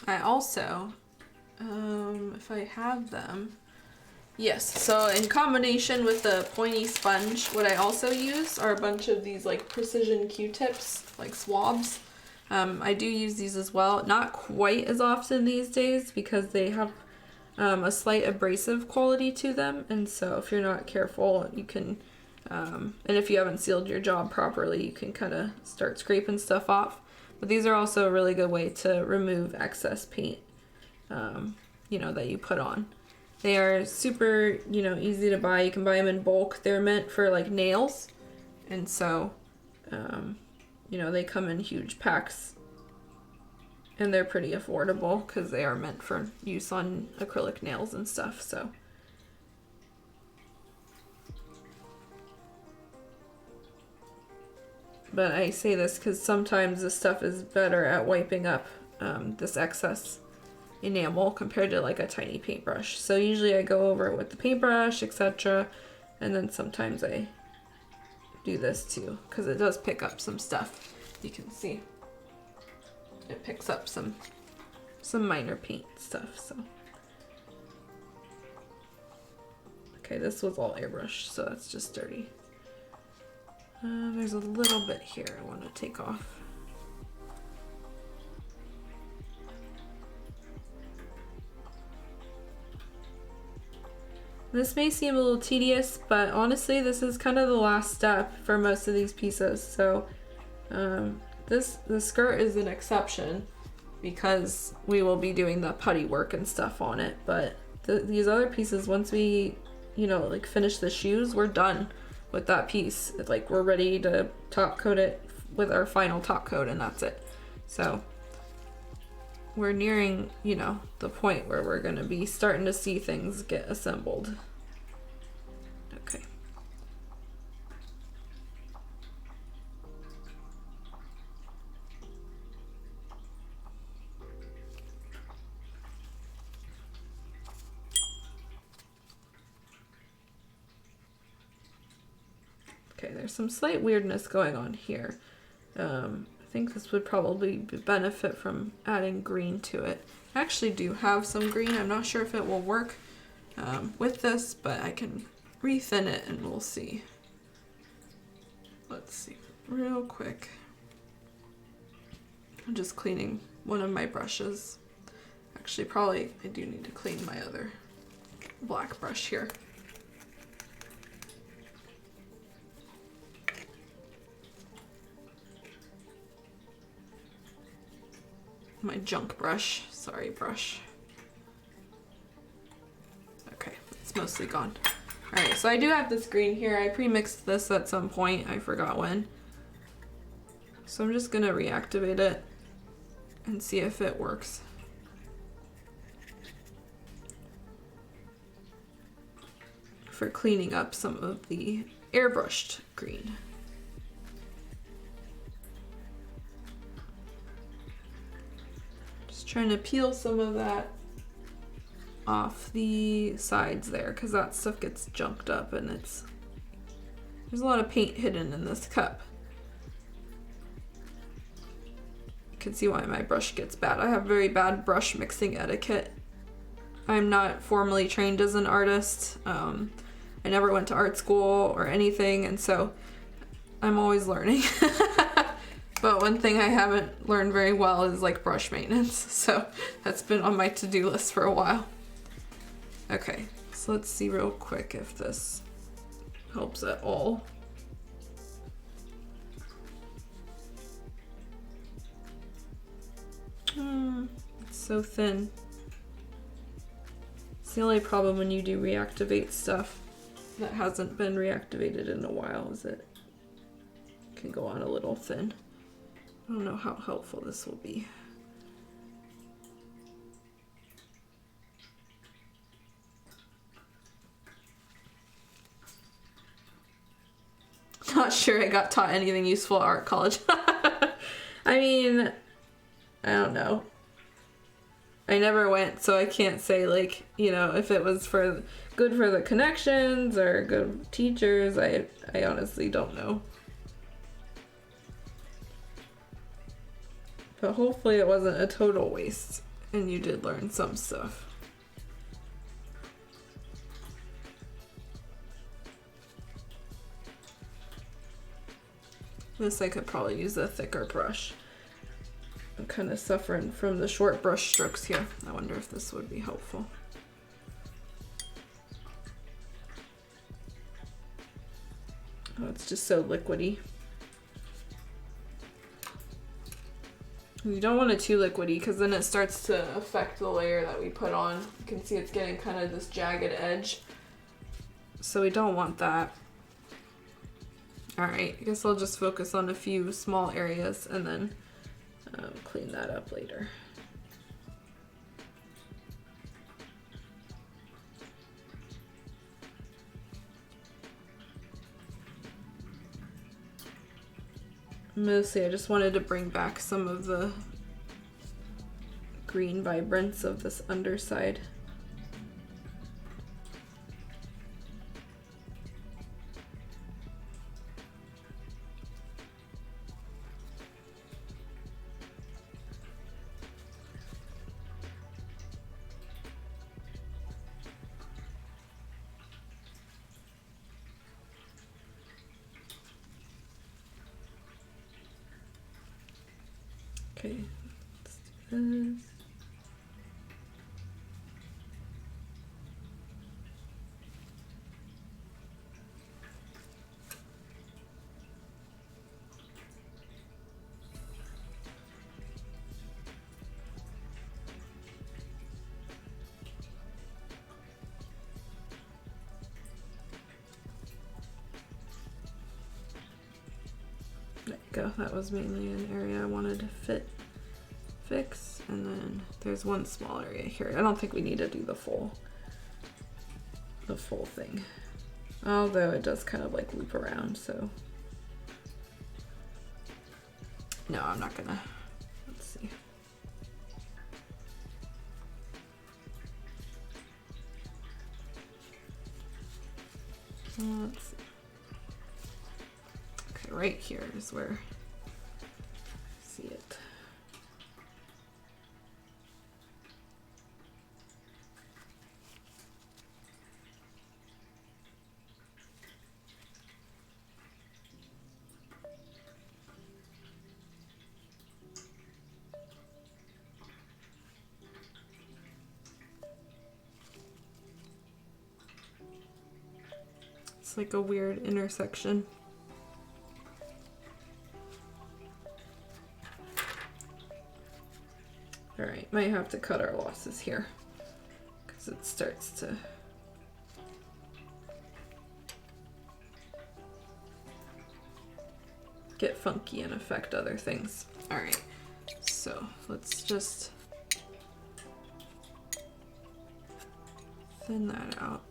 I also, if I have them, yes, so in combination with the pointy sponge, what I also use are a bunch of these like precision Q-tips, like swabs. I do use these as well, not quite as often these days because they have a slight abrasive quality to them, and so if you're not careful, you can, and if you haven't sealed your job properly, you can kind of start scraping stuff off. But these are also a really good way to remove excess paint, you know, that you put on. They are super, you know, easy to buy. You can buy them in bulk. They're meant for like nails And so, you know, they come in huge packs and they're pretty affordable because they are meant for use on acrylic nails and stuff, so. But I say this because sometimes this stuff is better at wiping up this excess enamel compared to like a tiny paintbrush. So usually I go over it with the paintbrush, etc. And then sometimes I do this too because it does pick up some stuff. You can see it picks up some minor paint stuff. So okay, this was all airbrushed, so that's just dirty. There's a little bit here I want to take off. This may seem a little tedious, but honestly this is kind of the last step for most of these pieces. So the skirt is an exception because we will be doing the putty work and stuff on it. But these other pieces, once we, you know, like finish the shoes, we're done with that piece. It's like we're ready to top coat it with our final top coat and that's it. So we're nearing, you know, the point where we're gonna be starting to see things get assembled. Okay. Okay, there's some slight weirdness going on here. I think this would probably benefit from adding green to it. I actually do have some green. I'm not sure if it will work with this, but I can rethin it and we'll see. Let's see real quick. I'm just cleaning one of my brushes. Actually, probably I do need to clean my other black brush here. My junk brush. Sorry, brush. Okay, it's mostly gone. Alright, so I do have this green here. I pre-mixed this at some point. I forgot when. So I'm just gonna reactivate it and see if it works. For cleaning up some of the airbrushed green. Trying to peel some of that off the sides there because that stuff gets junked up and there's a lot of paint hidden in this cup. You can see why my brush gets bad. I have very bad brush mixing etiquette. I'm not formally trained as an artist. I never went to art school or anything, and so I'm always learning. But one thing I haven't learned very well is like brush maintenance, so that's been on my to-do list for a while. Okay, so let's see real quick if this helps at all. It's so thin. It's the only problem when you do reactivate stuff that hasn't been reactivated in a while, is it can go on a little thin. I don't know how helpful this will be. Not sure I got taught anything useful at art college. I mean, I don't know. I never went, so I can't say, like, you know, if it was for good for the connections or good teachers. I honestly don't know. But hopefully it wasn't a total waste and you did learn some stuff. This I could probably use a thicker brush. I'm kind of suffering from the short brush strokes here. I wonder if this would be helpful. Oh, it's just so liquidy. You don't want it too liquidy because then it starts to affect the layer that we put on. You can see it's getting kind of this jagged edge. So we don't want that. Alright, I guess I'll just focus on a few small areas and then clean that up later. Mostly I just wanted to bring back some of the green vibrance of this underside. Okay, let's do this. There you go, that was mainly an area I wanted to fix, and then there's one small area here. I don't think we need to do the full thing, although it does kind of like loop around, so no, I'm not gonna. Let's see. Let's see. Okay, right here is where I see it. It's like a weird intersection. All right, might have to cut our losses here because it starts to get funky and affect other things. All right, so let's just thin that out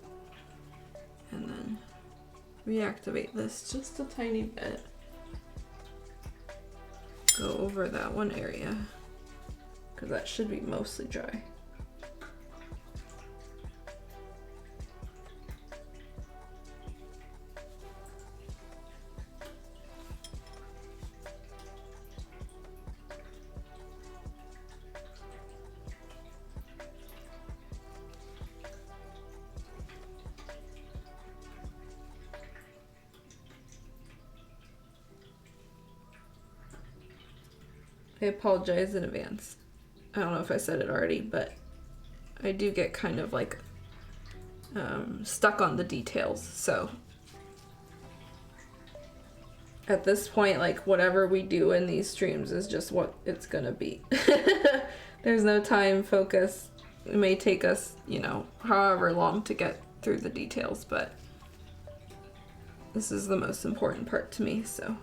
and then reactivate this just a tiny bit. Go over that one area because that should be mostly dry. I apologize in advance. I don't know if I said it already, but I do get kind of like stuck on the details. So at this point, like whatever we do in these streams is just what it's gonna be. There's no time focus. It may take us, you know, however long to get through the details, but this is the most important part to me, so.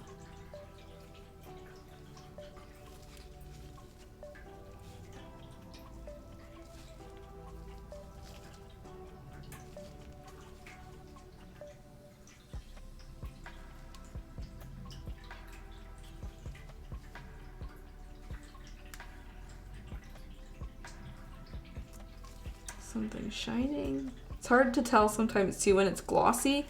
Something shining. It's hard to tell sometimes too when it's glossy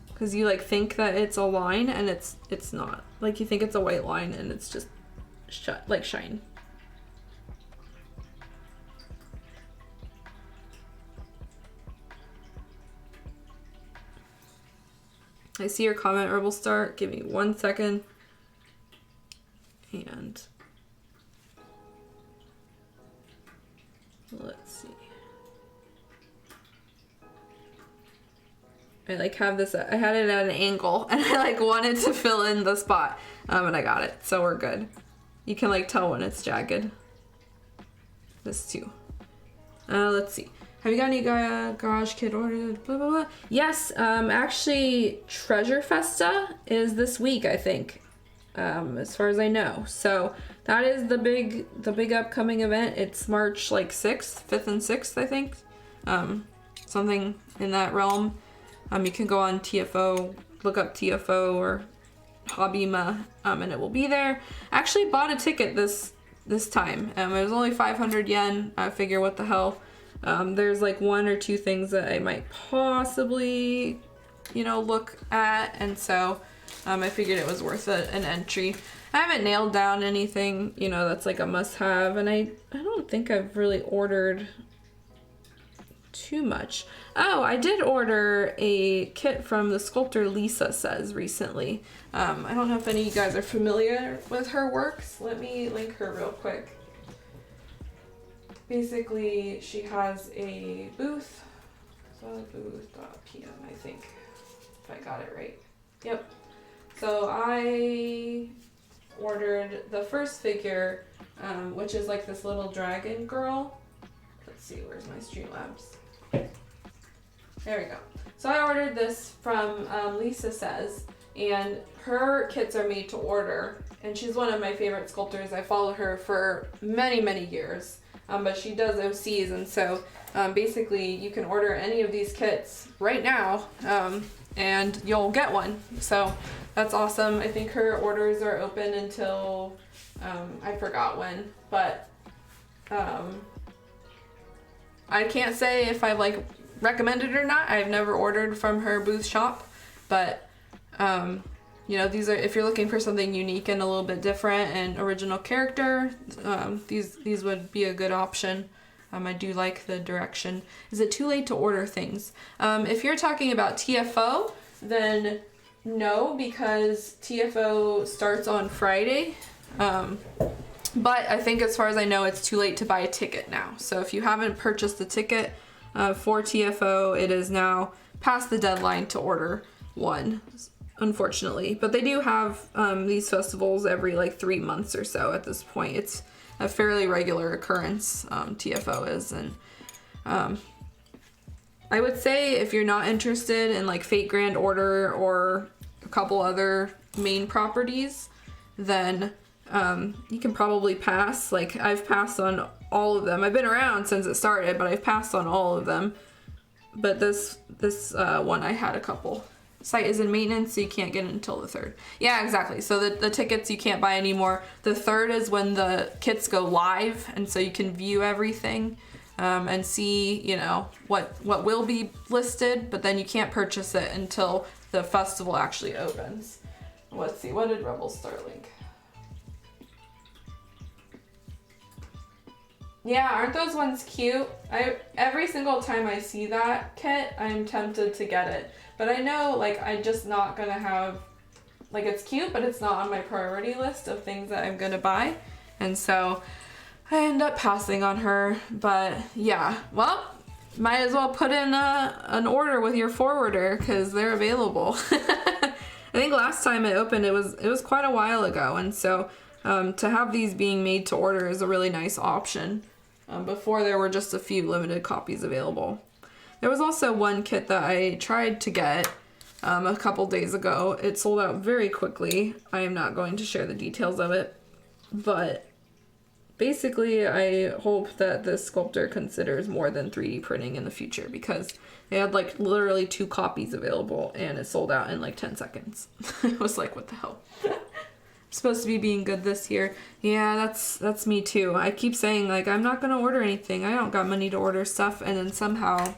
because you like think that it's a line and it's not. Like you think it's a white line and it's just like shine. I see your comment, Rebel Star. Give me 1 second. And let's see. I like have this, I had it at an angle and I like wanted to fill in the spot and I got it, so we're good. You can like tell when it's jagged. This too. Let's see. Have you got any garage kit ordered? Blah, blah, blah. Yes, actually, Treasure Festa is this week, I think, as far as I know. So that is the big upcoming event. It's March like 6th, 5th and 6th, I think. Something in that realm. You can go on TFO, look up TFO or Hobbyma, and it will be there. I actually bought a ticket this time. It was only 500 yen. I figure what the hell. There's like 1 or 2 things that I might possibly, look at, and so I figured it was worth an entry. I haven't nailed down anything, that's like a must-have, and I don't think I've really ordered too much. Oh, I did order a kit from the sculptor Lisa Says recently. I don't know if any of you guys are familiar with her works. Let me link her real quick. Basically, she has a booth. Booth.pm, I think, if I got it right. Yep. So I ordered the first figure, which is like this little dragon girl. Let's see, where's my Streamlabs? There we go. So I ordered this from Lisa Says, and her kits are made to order, and she's one of my favorite sculptors. I followed her for many, many years. But she does OCs, and so basically you can order any of these kits right now, and you'll get one. So that's awesome. I think her orders are open until I forgot when, but I can't say if I like recommend it or not. I've never ordered from her booth shop, but these are, if you're looking for something unique and a little bit different and original character, these would be a good option. I do like the direction. Is it too late to order things? If you're talking about TFO, then no, because TFO starts on Friday. But I think as far as I know, it's too late to buy a ticket now. So if you haven't purchased the ticket for TFO, it is now past the deadline to order one, unfortunately. But they do have these festivals every like 3 months or so at this point. It's a fairly regular occurrence, TFO is. And I would say if you're not interested in like Fate Grand Order or a couple other main properties, then you can probably pass. Like, I've passed on all of them. I've been around since it started, but I've passed on all of them. But this one, I had a couple. Site is in maintenance, so you can't get it until the 3rd. Yeah, exactly. So the tickets you can't buy anymore. The 3rd is when the kits go live, and so you can view everything and see, what will be listed, but then you can't purchase it until the festival actually opens. Let's see, what did Rebel Starlink? Yeah, aren't those ones cute? Every single time I see that kit, I'm tempted to get it. But I know, like, I'm just not gonna have, like, it's cute, but it's not on my priority list of things that I'm gonna buy. And so I end up passing on her. But yeah, well, might as well put in an order with your forwarder because they're available. I think last time it opened, it was quite a while ago. And so to have these being made to order is a really nice option. Before there were just a few limited copies available. There was also one kit that I tried to get a couple days ago. It sold out very quickly. I am not going to share the details of it, but basically I hope that this sculptor considers more than 3D printing in the future, because they had like literally 2 copies available and it sold out in like 10 seconds. It was like, what the hell? Supposed to be being good this year. Yeah, that's me too. I keep saying like I'm not gonna order anything. I don't got money to order stuff, and then somehow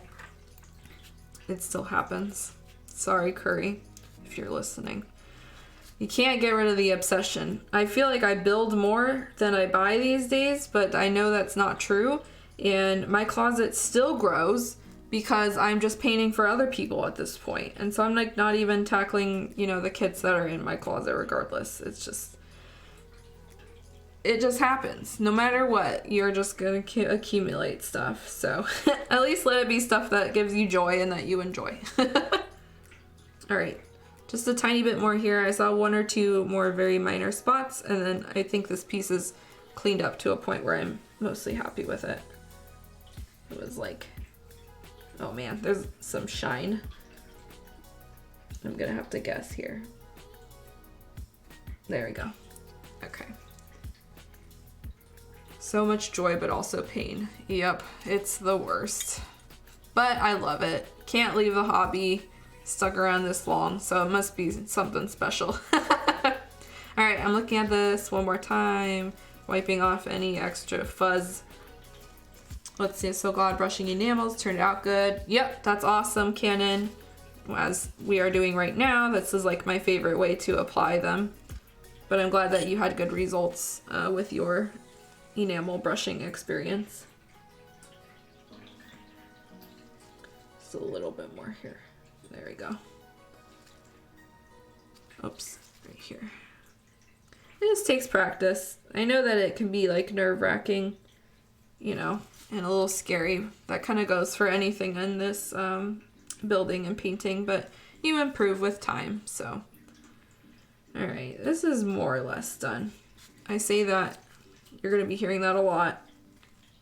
it still happens. Sorry, Curry, if you're listening. You can't get rid of the obsession. I feel like I build more than I buy these days, but I know that's not true, and my closet still grows because I'm just painting for other people at this point. And so I'm like not even tackling, the kits that are in my closet regardless. It just happens. No matter what, you're just gonna accumulate stuff. So at least let it be stuff that gives you joy and that you enjoy. All right, just a tiny bit more here. I saw 1 or 2 more very minor spots, and then I think this piece is cleaned up to a point where I'm mostly happy with it. It was like Oh man, there's some shine. I'm gonna have to guess here. There we go. Okay. So much joy, but also pain. Yep, it's the worst. But I love it. Can't leave the hobby. Stuck around this long, so it must be something special. Alright, I'm looking at this one more time. Wiping off any extra fuzz. Let's see, so glad brushing enamels turned out good. Yep, that's awesome, Canon. As we are doing right now, this is like my favorite way to apply them. But I'm glad that you had good results with your enamel brushing experience. Just a little bit more here. There we go. Oops, right here. It just takes practice. I know that it can be like nerve-wracking, you know, and a little scary. That kind of goes for anything in this building and painting, but you improve with time, so. All right, this is more or less done. I say that, you're gonna be hearing that a lot,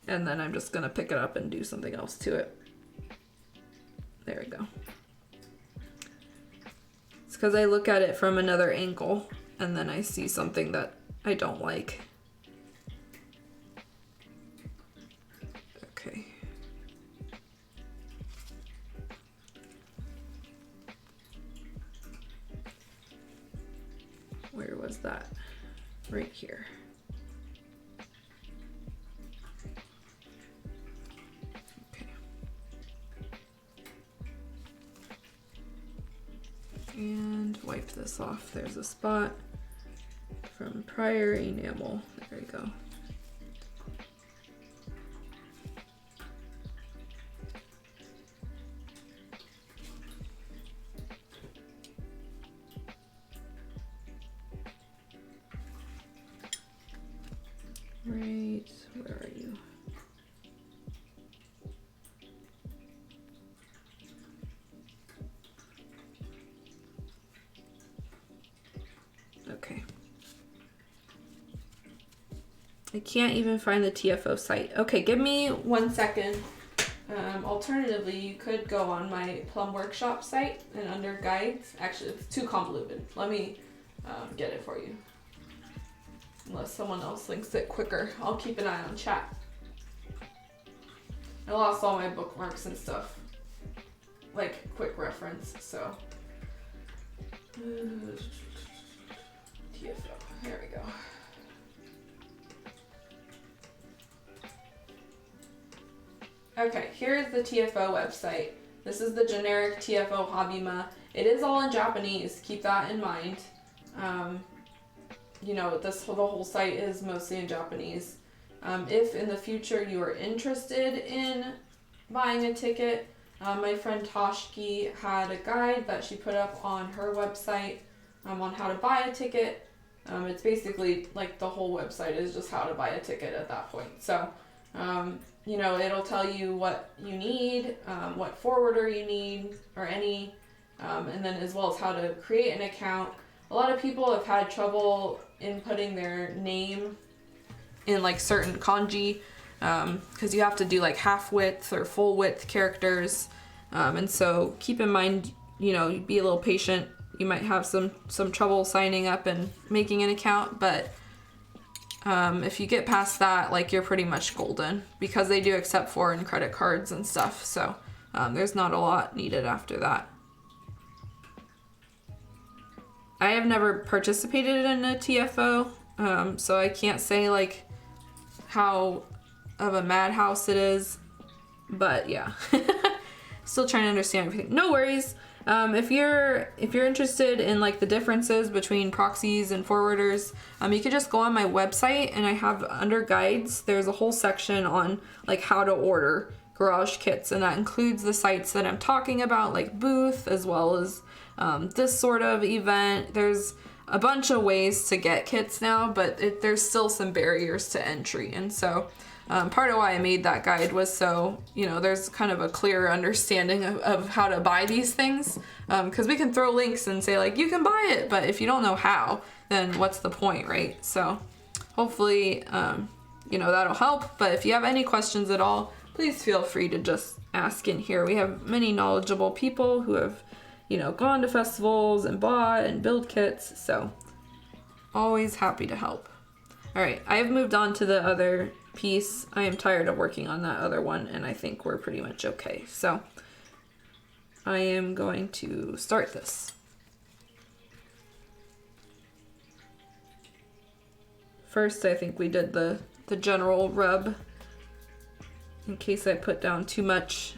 and then I'm just gonna pick it up and do something else to it. There we go. It's because I look at it from another angle, and then I see something that I don't like. Okay. Where was that? Right here. Okay. And wipe this off. There's a spot from prior enamel. There we go. Right, where are you? Okay. I can't even find the TFO site. Okay, give me 1 second. Alternatively, you could go on my Plum Workshop site and under guides. Actually, it's too convoluted. Let me get it for you. Unless someone else links it quicker. I'll keep an eye on chat. I lost all my bookmarks and stuff. Like, quick reference, so. TFO, there we go. Okay, here's the TFO website. This is the generic TFO Hobbyma. It is all in Japanese, keep that in mind. You know, the whole site is mostly in Japanese. If in the future you are interested in buying a ticket, my friend Toshki had a guide that she put up on her website on how to buy a ticket. It's basically like the whole website is just how to buy a ticket at that point. So, you know, it'll tell you what you need, what forwarder you need, or any, and then as well as how to create an account. A lot of people have had trouble inputting their name in like certain kanji, because you have to do like half width or full width characters, and so keep in mind, you know, be a little patient. You might have some trouble signing up and making an account, but if you get past that, like, you're pretty much golden, because they do accept foreign credit cards and stuff, so there's not a lot needed after that. I have never participated in a TFO, so I can't say like how of a madhouse it is, but yeah. Still trying to understand everything. No worries. If you're interested in like the differences between proxies and forwarders, you could just go on my website, and I have under guides, there's a whole section on like how to order garage kits, and that includes the sites that I'm talking about, like Booth, as well as this sort of event. There's a bunch of ways to get kits now, but there's still some barriers to entry, and so part of why I made that guide was so, you know, there's kind of a clear understanding of how to buy these things, because we can throw links and say like, you can buy it, but if you don't know how, then what's the point, right? So hopefully, you know, that'll help. But if you have any questions at all, please feel free to just ask in here. We have many knowledgeable people who have, you know, gone to festivals and bought and build kits, so always happy to help. All right, I have moved on to the other piece. I am tired of working on that other one, and I think we're pretty much okay. So I am going to start this. First, I think we did the general rub in case I put down too much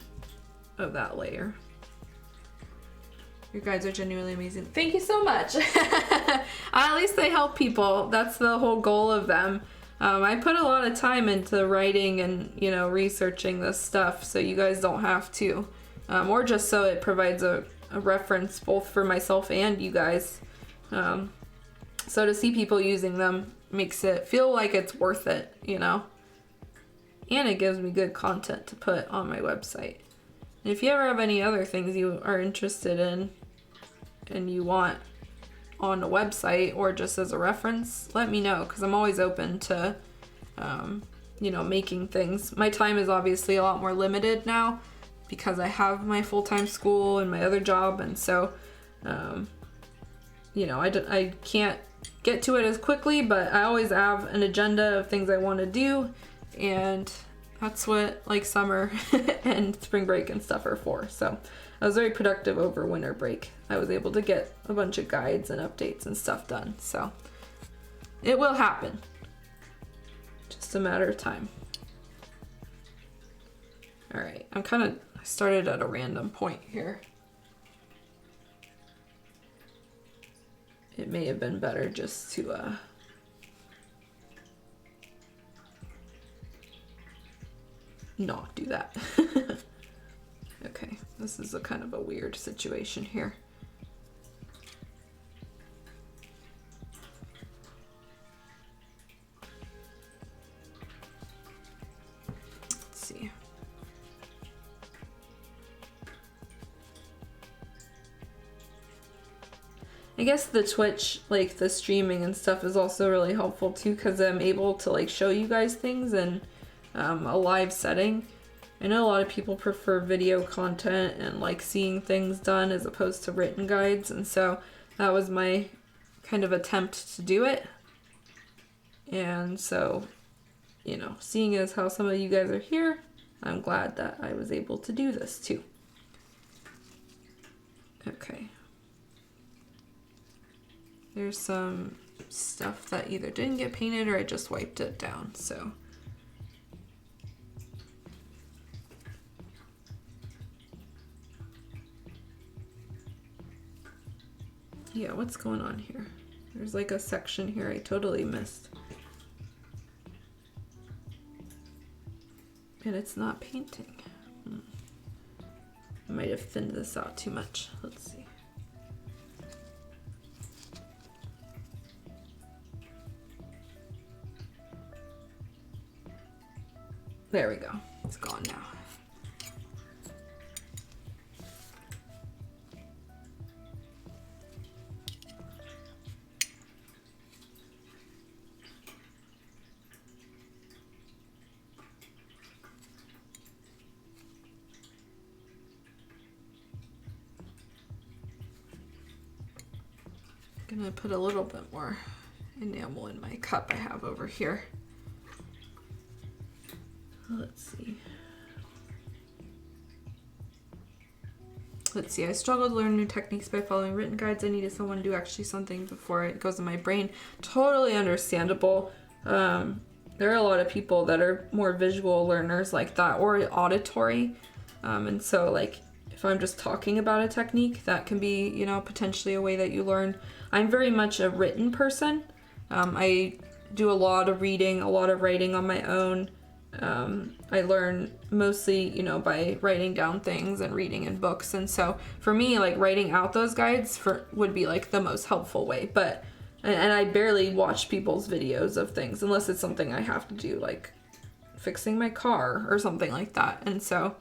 of that layer. You guys are genuinely amazing. Thank you so much. At least they help people. That's the whole goal of them. I put a lot of time into writing and, you know, researching this stuff so you guys don't have to. Or just so it provides a reference both for myself and you guys. So to see people using them makes it feel like it's worth it, you know? And it gives me good content to put on my website. And if you ever have any other things you are interested in and you want on a website or just as a reference, let me know, because I'm always open to, you know, making things. My time is obviously a lot more limited now because I have my full-time school and my other job, and so, you know, I can't get to it as quickly, but I always have an agenda of things I want to do, and that's what like summer and spring break and stuff are for. So I was very productive over winter break. I was able to get a bunch of guides and updates and stuff done, so it will happen. Just a matter of time. All right, I started at a random point here. It may have been better just to not do that. Okay, this is a kind of a weird situation here. Let's see. I guess the Twitch, like the streaming and stuff, is also really helpful too, because I'm able to like show you guys things in a live setting. I know a lot of people prefer video content and like seeing things done as opposed to written guides, and so that was my kind of attempt to do it. And so, you know, seeing as how some of you guys are here, I'm glad that I was able to do this too. Okay. There's some stuff that either didn't get painted or I just wiped it down, so. Yeah, what's going on here? There's like a section here I totally missed. And it's not painting. I might have thinned this out too much. Let's see. There we go. It's gone now. I'm gonna put a little bit more enamel in my cup I have over here. Let's see. I struggle to learn new techniques by following written guides. I needed someone to do actually something before it goes in my brain. Totally understandable. There are a lot of people that are more visual learners like that, or auditory. And so like if I'm just talking about a technique, that can be, you know, potentially a way that you learn. I'm very much a written person. I do a lot of reading, a lot of writing on my own. I learn mostly, you know, by writing down things and reading in books. And so for me, like writing out those guides would be like the most helpful way. But, and I barely watch people's videos of things unless it's something I have to do, like fixing my car or something like that. And so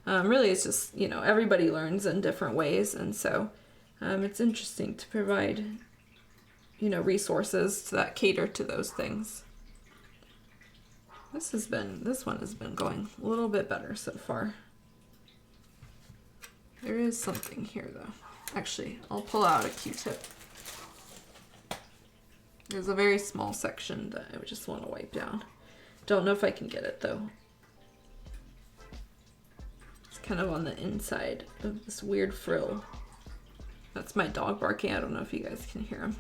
really it's just, you know, everybody learns in different ways. And so it's interesting to provide, you know, resources that cater to those things. This one has been going a little bit better so far. There is something here though. Actually, I'll pull out a Q-tip. There's a very small section that I just want to wipe down. Don't know if I can get it though. It's kind of on the inside of this weird frill. That's my dog barking. I don't know if you guys can hear him.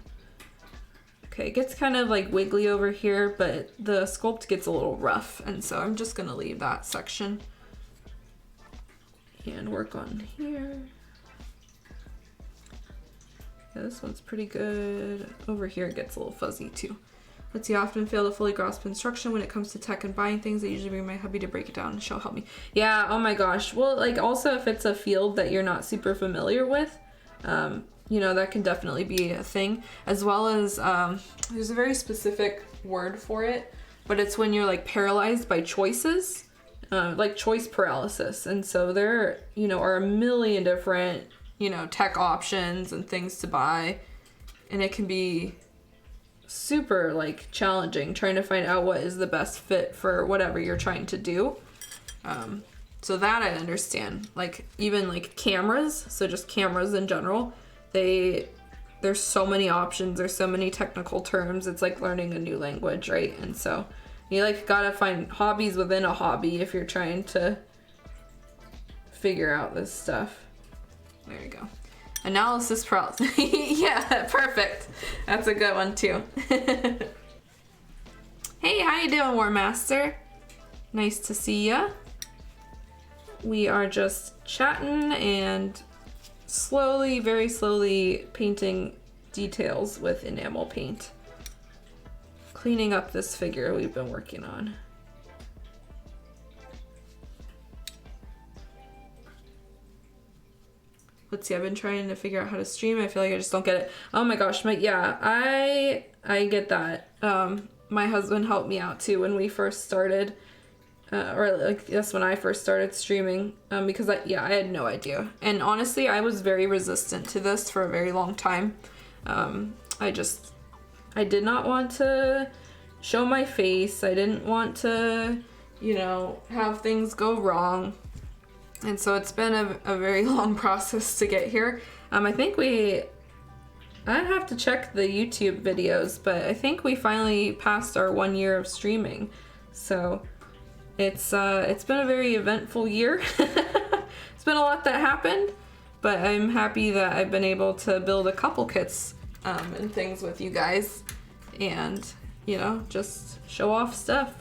Okay, it gets kind of like wiggly over here, but the sculpt gets a little rough, and so I'm just gonna leave that section and work on here. Yeah, this one's pretty good. Over here it gets a little fuzzy too. Let's see, I often fail to fully grasp instruction when it comes to tech and buying things. I usually bring my hubby to break it down and she'll help me. Yeah, oh my gosh. Well, like also if it's a field that you're not super familiar with, you know, that can definitely be a thing. As well as, there's a very specific word for it, but it's when you're like paralyzed by choices, like choice paralysis. And so there, you know, are a million different, you know, tech options and things to buy. And it can be super like challenging trying to find out what is the best fit for whatever you're trying to do. So that I understand. Like even like cameras, so just cameras in general, there's so many options, there's so many technical terms. It's like learning a new language, right? And so you like gotta find hobbies within a hobby if you're trying to figure out this stuff. There you go. Analysis paralysis. Yeah, perfect. That's a good one too. Hey, how you doing, War Master? Nice to see ya. We are just chatting and slowly, very slowly painting details with enamel paint. Cleaning up this figure we've been working on. Let's see, I've been trying to figure out how to stream. I feel like I just don't get it. Oh my gosh, yeah, I get that. My husband helped me out too when we first started. Or like that's when I first started streaming, because I had no idea. And honestly, I was very resistant to this for a very long time. I did not want to show my face. I didn't want to, you know, have things go wrong. And so it's been a very long process to get here. I think I'd have to check the YouTube videos, but I think we finally passed our 1 year of streaming. So it's been a very eventful year. It's been a lot that happened, but I'm happy that I've been able to build a couple kits and things with you guys, and you know, just show off stuff,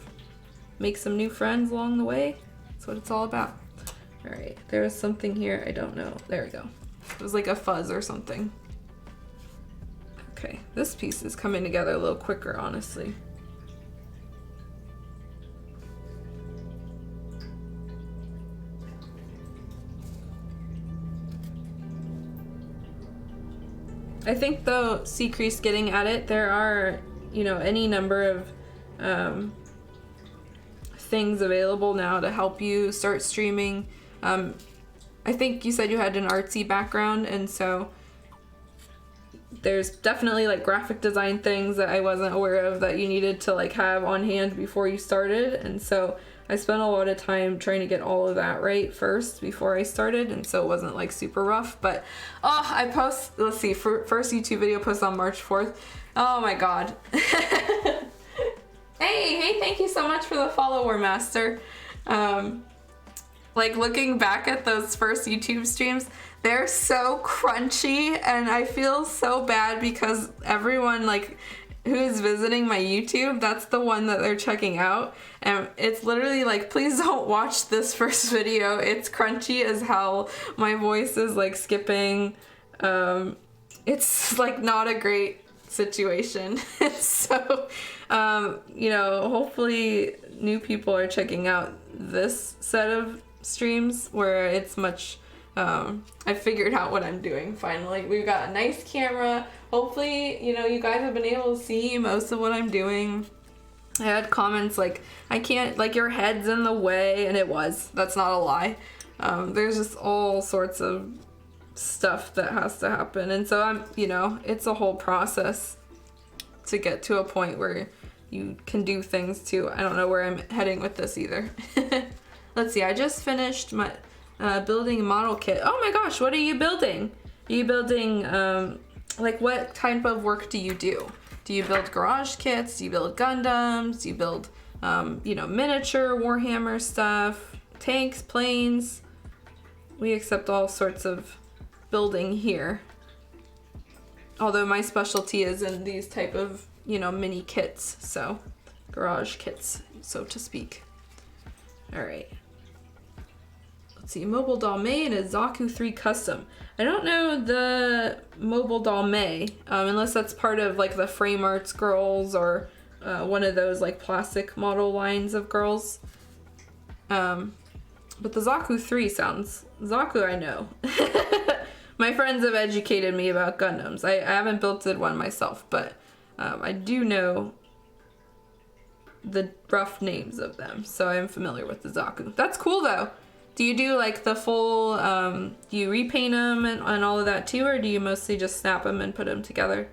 make some new friends along the way. That's what it's all about. All right, there's something here. I don't know. There we go. It was like a fuzz or something. Okay, this piece is coming together a little quicker, honestly. I think though, Seacrease getting at it, there are, you know, any number of things available now to help you start streaming. I think you said you had an artsy background, and so there's definitely like graphic design things that I wasn't aware of that you needed to like have on hand before you started. And so I spent a lot of time trying to get all of that right first before I started, and so it wasn't like super rough. But let's see, first YouTube video post on March 4th. Oh my god. Hey, thank you so much for the follower, Master. Like looking back at those first YouTube streams, they're so crunchy, and I feel so bad because everyone like who's visiting my YouTube, that's the one that they're checking out. And it's literally like, please don't watch this first video. It's crunchy as hell. My voice is like skipping. It's like not a great situation. So, you know, hopefully new people are checking out this set of streams where it's much, I figured out what I'm doing finally. We've got a nice camera. Hopefully, you know, you guys have been able to see most of what I'm doing. I had comments like, I can't, like your head's in the way, and it was. That's not a lie. There's just all sorts of stuff that has to happen. And so you know, it's a whole process to get to a point where you can do things too. I don't know where I'm heading with this either. Let's see, I just finished Building a model kit. Oh my gosh, what are you building? Are you building, like what type of work do you do? Do you build garage kits? Do you build Gundams? Do you build, you know, miniature Warhammer stuff? Tanks, planes? We accept all sorts of building here. Although my specialty is in these type of, you know, mini kits. So, garage kits, so to speak. All right. Let's see, Mobile Doll May and a Zaku 3 custom. I don't know the Mobile Doll May, unless that's part of like the Frame Arts girls or one of those like plastic model lines of girls. But the Zaku 3 sounds, Zaku I know. My friends have educated me about Gundams. I haven't built one myself, but I do know the rough names of them, so I'm familiar with the Zaku. That's cool though. Do you do like the full, do you repaint them and all of that too, or do you mostly just snap them and put them together?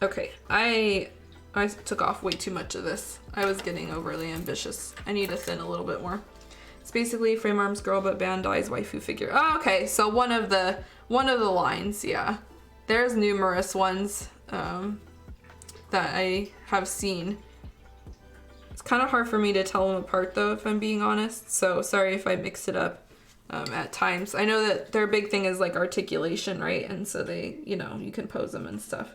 Okay, I took off way too much of this. I was getting overly ambitious. I need to thin a little bit more. It's basically Frame Arms girl, but Bandai's waifu figure. Oh, okay, so one of the lines, yeah. There's numerous ones that I have seen. It's kind of hard for me to tell them apart though, if I'm being honest. So sorry if I mix it up at times. I know that their big thing is like articulation, right? And so they, you know, you can pose them and stuff.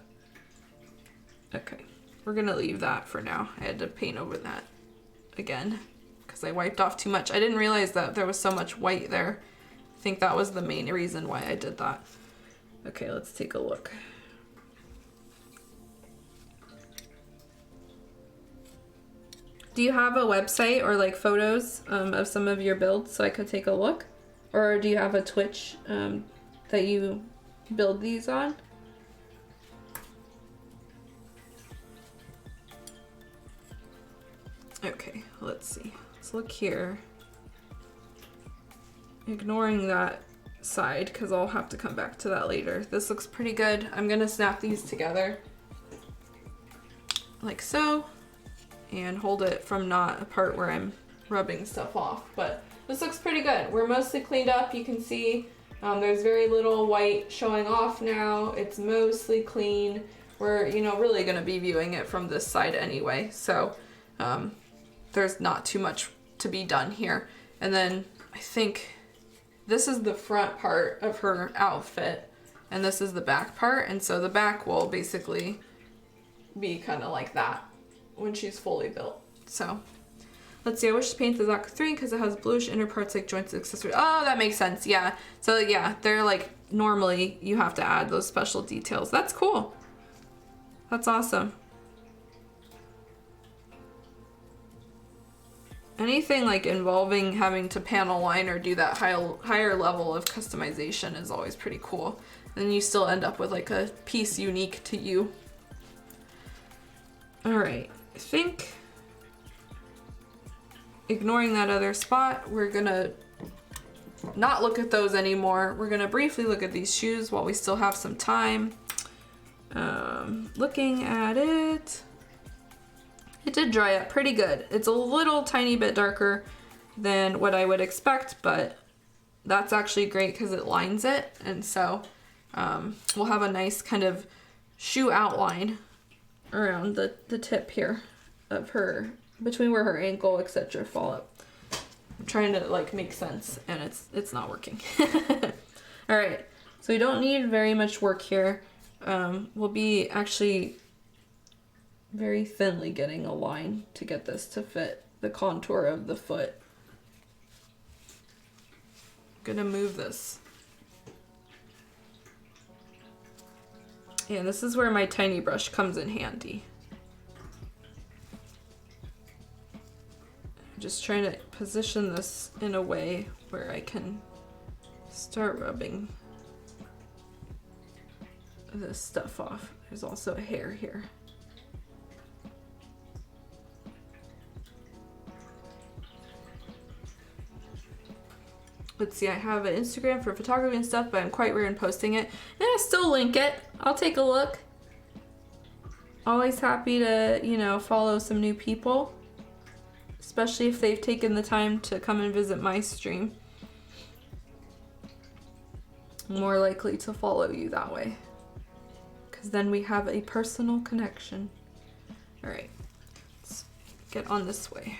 Okay, we're gonna leave that for now. I had to paint over that again because I wiped off too much. I didn't realize that there was so much white there. I think that was the main reason why I did that. Okay, let's take a look. Do you have a website or like photos of some of your builds so I could take a look? Or do you have a Twitch that you build these on? Okay, let's see. Let's look here. Ignoring that side because I'll have to come back to that later. This looks pretty good. I'm gonna snap these together like so. And hold it from not a part where I'm rubbing stuff off. But this looks pretty good. We're mostly cleaned up. You can see there's very little white showing off now. It's mostly clean. We're, you know, really gonna be viewing it from this side anyway. So there's not too much to be done here. And then I think this is the front part of her outfit and this is the back part. And so the back will basically be kind of like that when she's fully built. So let's see, I wish to paint the Zaku 3 because it has bluish inner parts like joints and accessories. Oh, that makes sense. Yeah. So yeah, they're like, normally you have to add those special details. That's cool. That's awesome. Anything like involving having to panel line or do that higher level of customization is always pretty cool. And you still end up with like a piece unique to you. All right. I think ignoring that other spot, we're gonna not look at those anymore. We're gonna briefly look at these shoes while we still have some time. Looking at it, it did dry up pretty good. It's a little tiny bit darker than what I would expect, but that's actually great because it lines it. And so we'll have a nice kind of shoe outline around the tip here of her, between where her ankle, etc. fall up. I'm trying to like make sense and it's not working. All right, so we don't need very much work here. We'll be actually very thinly getting a line to get this to fit the contour of the foot. I'm gonna move this. And this is where my tiny brush comes in handy. I'm just trying to position this in a way where I can start rubbing this stuff off. There's also a hair here. Let's see, I have an Instagram for photography and stuff, but I'm quite rare in posting it. And I'll still link it. I'll take a look. Always happy to, you know, follow some new people. especially if they've taken the time to come and visit my stream. More likely to follow you that way, because then we have a personal connection. All right, let's get on this way.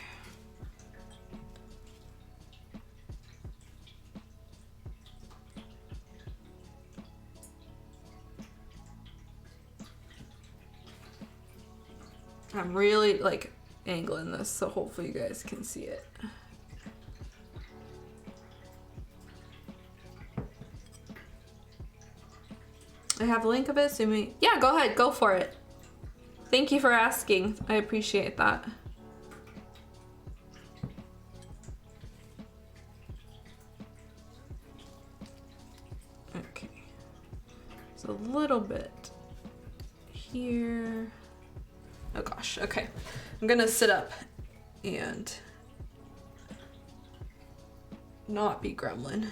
I'm really like angling this, so hopefully you guys can see it. I have a link of it, so yeah, go ahead, go for it. Thank you for asking. I appreciate that. Okay. So a little bit here. Oh gosh, okay. I'm gonna sit up and not be gremlin.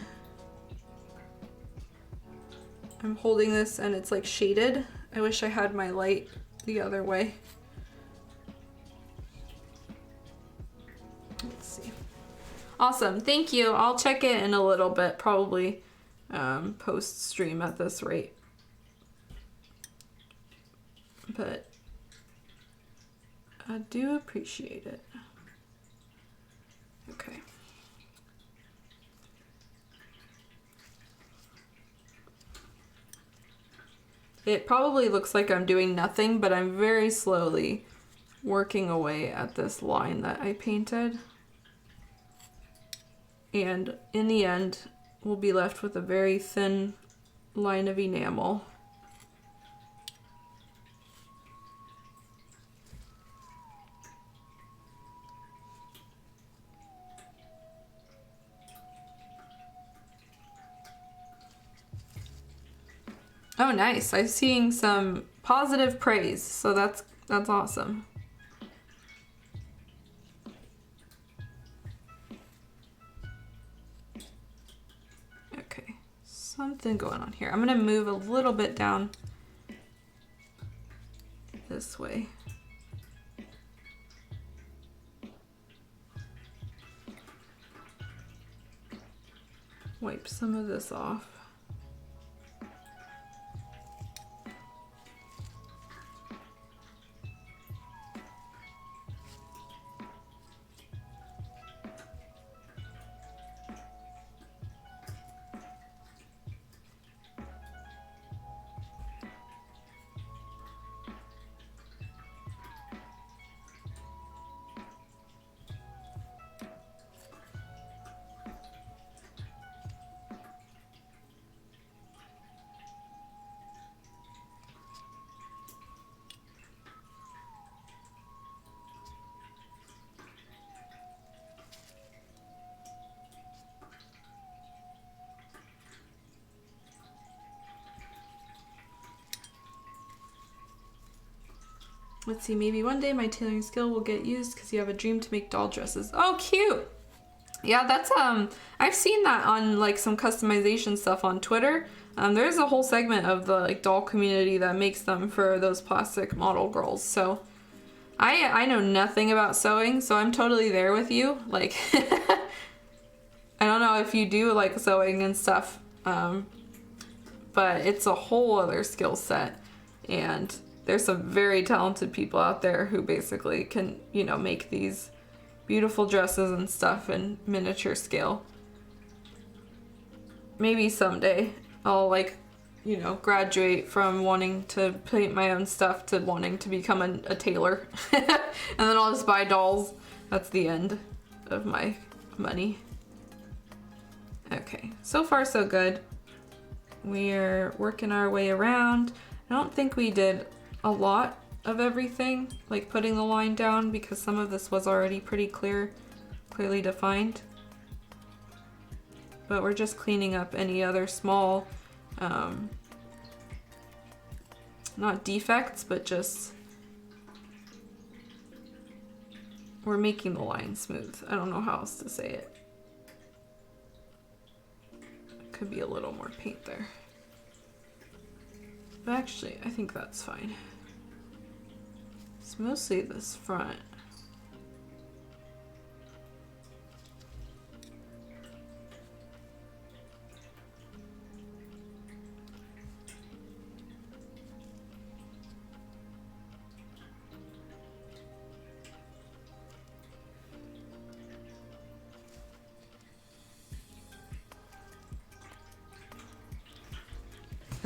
I'm holding this and it's like shaded. I wish I had my light the other way. Let's see. Awesome, thank you. I'll check it in a little bit, probably post stream at this rate. But I do appreciate it. Okay. It probably looks like I'm doing nothing, but I'm very slowly working away at this line that I painted. And in the end, we'll be left with a very thin line of enamel. Oh, nice. I'm seeing some positive praise, so that's awesome. Okay, something going on here. I'm gonna move a little bit down this way. Wipe some of this off. Let's see, maybe one day my tailoring skill will get used because you have a dream to make doll dresses. Oh, cute! Yeah, that's, I've seen that on, like, some customization stuff on Twitter. There's a whole segment of the, like, doll community that makes them for those plastic model girls. So, I know nothing about sewing, so I'm totally there with you. Like, I don't know if you do, like, sewing and stuff, but it's a whole other skill set. And there's some very talented people out there who basically can, you know, make these beautiful dresses and stuff in miniature scale. Maybe someday I'll, like, you know, graduate from wanting to paint my own stuff to wanting to become a tailor. And then I'll just buy dolls. That's the end of my money. Okay, so far so good. We're working our way around. I don't think we did a lot of everything, like putting the line down, because some of this was already pretty clearly defined. But we're just cleaning up any other small, not defects, but just, we're making the line smooth. I don't know how else to say it. Could be a little more paint there. But actually, I think that's fine. It's mostly this front.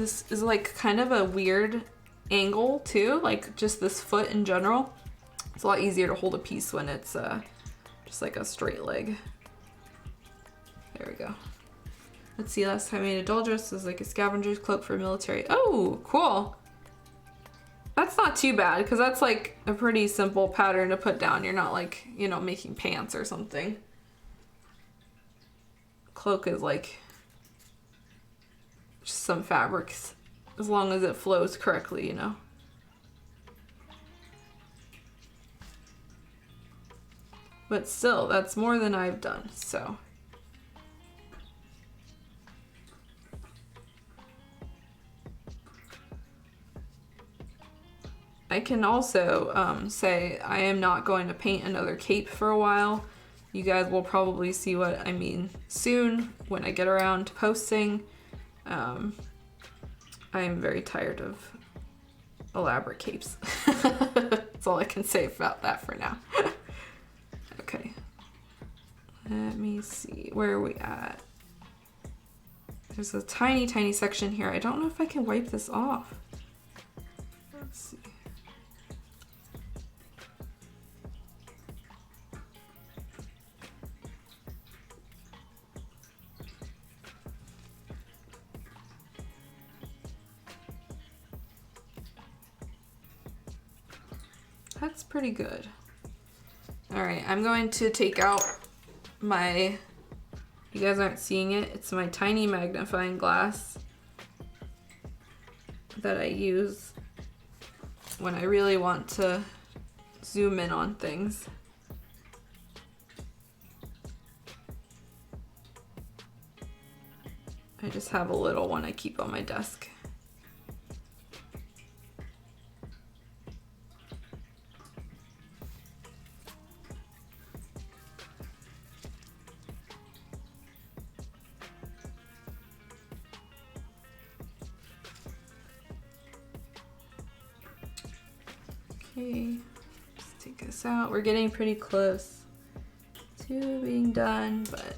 This is like kind of a weird angle too, like just this foot in general. It's a lot easier to hold a piece when it's just like a straight leg. There we go. Let's see, last time I made a doll dress was like a scavenger's cloak for military. Oh, cool. That's not too bad, because that's like a pretty simple pattern to put down. You're not like, you know, making pants or something. Cloak is like just some fabrics, as long as it flows correctly, you know. But still, that's more than I've done, so. I can also say I am not going to paint another cape for a while. You guys will probably see what I mean soon when I get around to posting. I am very tired of elaborate capes. That's all I can say about that for now. Okay. Let me see. Where are we at? There's a tiny, tiny section here. I don't know if I can wipe this off. Let's see. That's pretty good. All right, I'm going to take out my, you guys aren't seeing it, it's my tiny magnifying glass that I use when I really want to zoom in on things. I just have a little one I keep on my desk. Okay, let's take this out. We're getting pretty close to being done, but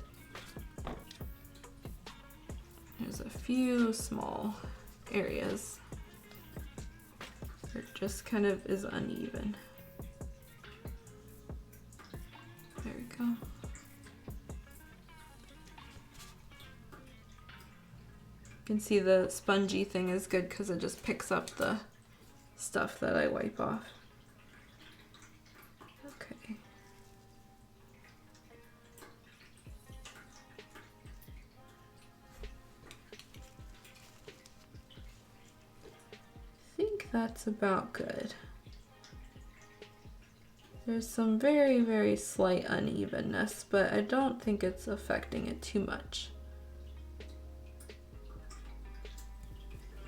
there's a few small areas where it just kind of is uneven. There we go. You can see the spongy thing is good because it just picks up the stuff that I wipe off. Okay. I think that's about good. There's some very, very slight unevenness, but I don't think it's affecting it too much.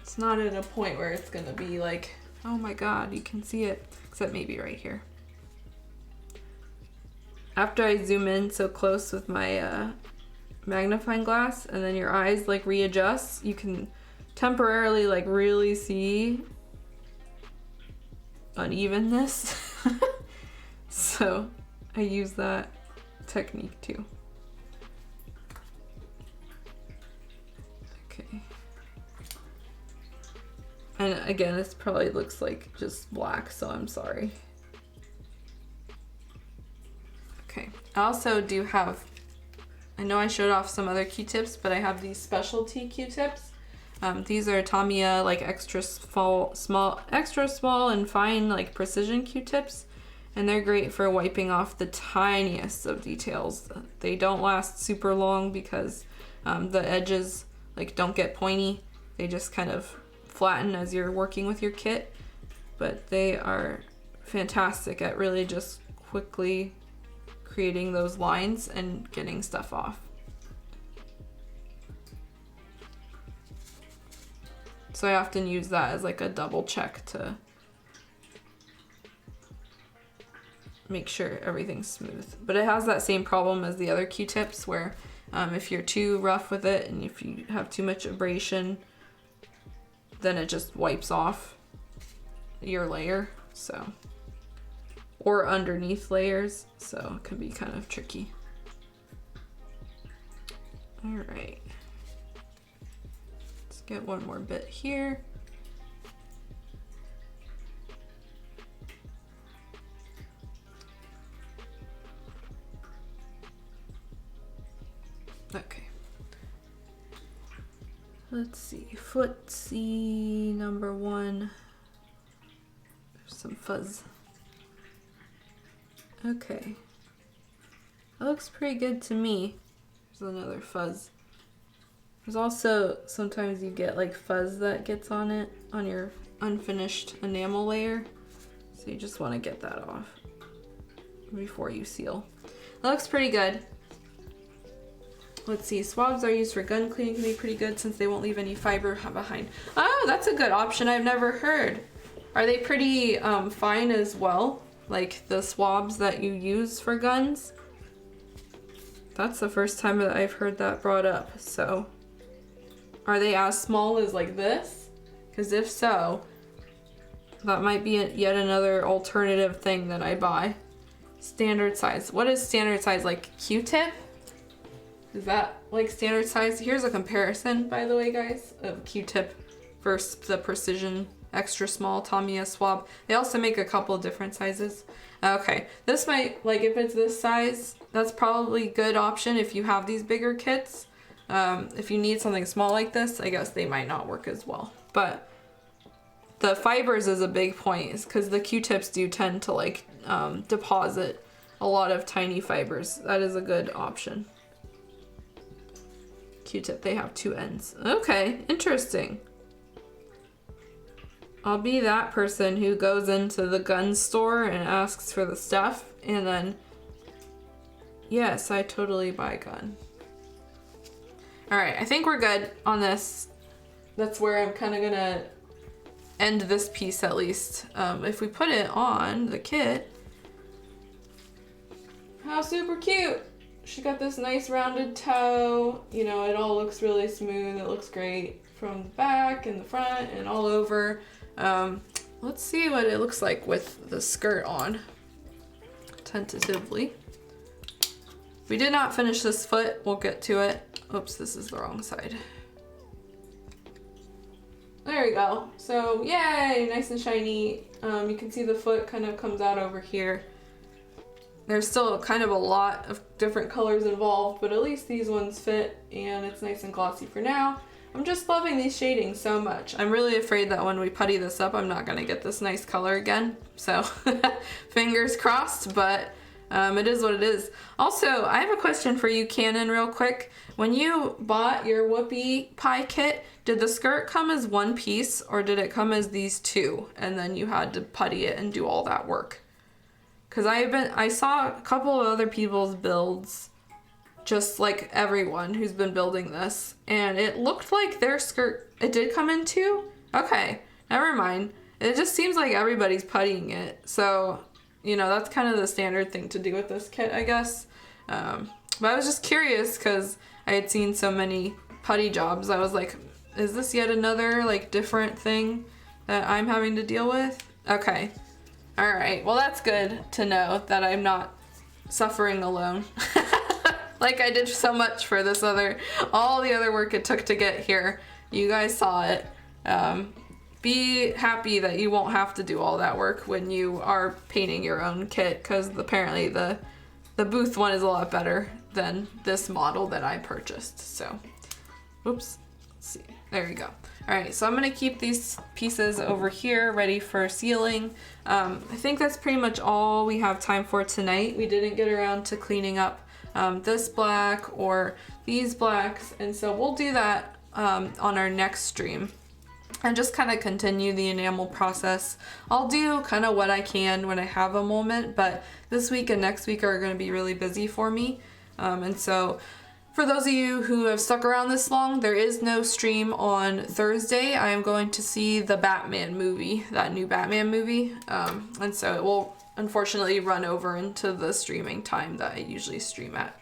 It's not at a point where it's gonna be like, oh my god, you can see it, except maybe right here. After I zoom in so close with my magnifying glass and then your eyes like readjust, you can temporarily like really see unevenness. So I use that technique too. Okay. And again, this probably looks like just black, so I'm sorry. Okay, I also do have, I know I showed off some other Q-tips, but I have these specialty Q-tips. These are Tamiya like extra small and fine like precision Q-tips, and they're great for wiping off the tiniest of details. They don't last super long because the edges like don't get pointy. They just kind of flatten as you're working with your kit, but they are fantastic at really just quickly creating those lines and getting stuff off. So I often use that as like a double check to make sure everything's smooth. But it has that same problem as the other Q-tips where if you're too rough with it and if you have too much abrasion, then it just wipes off your layer, so, or underneath layers, so it can be kind of tricky. All right, let's Get one more bit here. Okay. Let's see, footsie number 1. There's some fuzz. Okay. That looks pretty good to me. There's another fuzz. There's also, sometimes you get like fuzz that gets on it, on your unfinished enamel layer. So you just want to get that off before you seal. That looks pretty good. Let's see, swabs are used for gun cleaning, can be pretty good since they won't leave any fiber behind. Oh, that's a good option I've never heard. Are they pretty fine as well? Like the swabs that you use for guns? That's the first time that I've heard that brought up. So, are they as small as like this? Because if so, that might be yet another alternative thing that I buy. Standard size. What is standard size? Like Q-tip? Is that like standard size? Here's a comparison, by the way, guys, of Q-tip versus the precision extra small Tamiya swab. They also make a couple different sizes. Okay, this might, like if it's this size, that's probably a good option if you have these bigger kits. If you need something small like this, I guess they might not work as well. But the fibers is a big point, because the Q-tips do tend to like deposit a lot of tiny fibers. That is a good option. Q-tip, they have 2 ends. Okay, interesting. I'll be that person who goes into the gun store and asks for the stuff, and then, yes, I totally buy gun. All right, I think we're good on this. That's where I'm kind of gonna end this piece at least. If we put it on the kit, how super cute. She got this nice rounded toe. You know, it all looks really smooth. It looks great from the back and the front and all over. Let's see what it looks like with the skirt on, tentatively. We did not finish this foot. We'll get to it. Oops, this is the wrong side. There we go. So, yay, nice and shiny. You can see the foot kind of comes out over here. There's still kind of a lot of different colors involved, but at least these ones fit and it's nice and glossy for now. I'm just loving these shadings so much. I'm really afraid that when we putty this up, I'm not gonna get this nice color again. So fingers crossed, but it is what it is. Also, I have a question for you, Canon, real quick. When you bought your Whoopie Pie kit, did the skirt come as one piece or did it come as these 2 and then you had to putty it and do all that work? Because I saw a couple of other people's builds, just like everyone who's been building this, and it looked like their skirt, it did come in 2? Okay, never mind. It just seems like everybody's puttying it. So, you know, that's kind of the standard thing to do with this kit, I guess. But I was just curious because I had seen so many putty jobs. I was like, is this yet another like different thing that I'm having to deal with? Okay. All right, well that's good to know that I'm not suffering alone. Like I did so much for this all the other work it took to get here. You guys saw it. Be happy that you won't have to do all that work when you are painting your own kit, because apparently the booth one is a lot better than this model that I purchased. So, oops, let's see, there you go. All right, so I'm gonna keep these pieces over here ready for sealing. I think that's pretty much all we have time for tonight. We didn't get around to cleaning up this black or these blacks, and so we'll do that on our next stream and just kind of continue the enamel process. I'll do kind of what I can when I have a moment, but this week and next week are gonna be really busy for me. And so for those of you who have stuck around this long, there is no stream on Thursday. I am going to see the Batman movie, that new Batman movie. And so it will unfortunately run over into the streaming time that I usually stream at.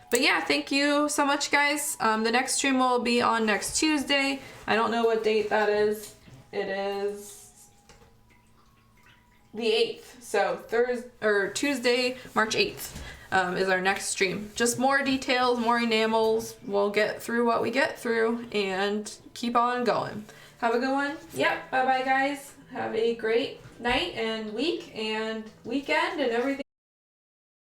But yeah, thank you so much, guys. The next stream will be on next Tuesday. I don't know what date that is. It is the 8th. So Tuesday, March 8th. is our next stream. Just more details, more enamels. We'll get through what we get through and keep on going. Have a good one. Yep. Bye bye, guys. Have a great night and week and weekend and everything.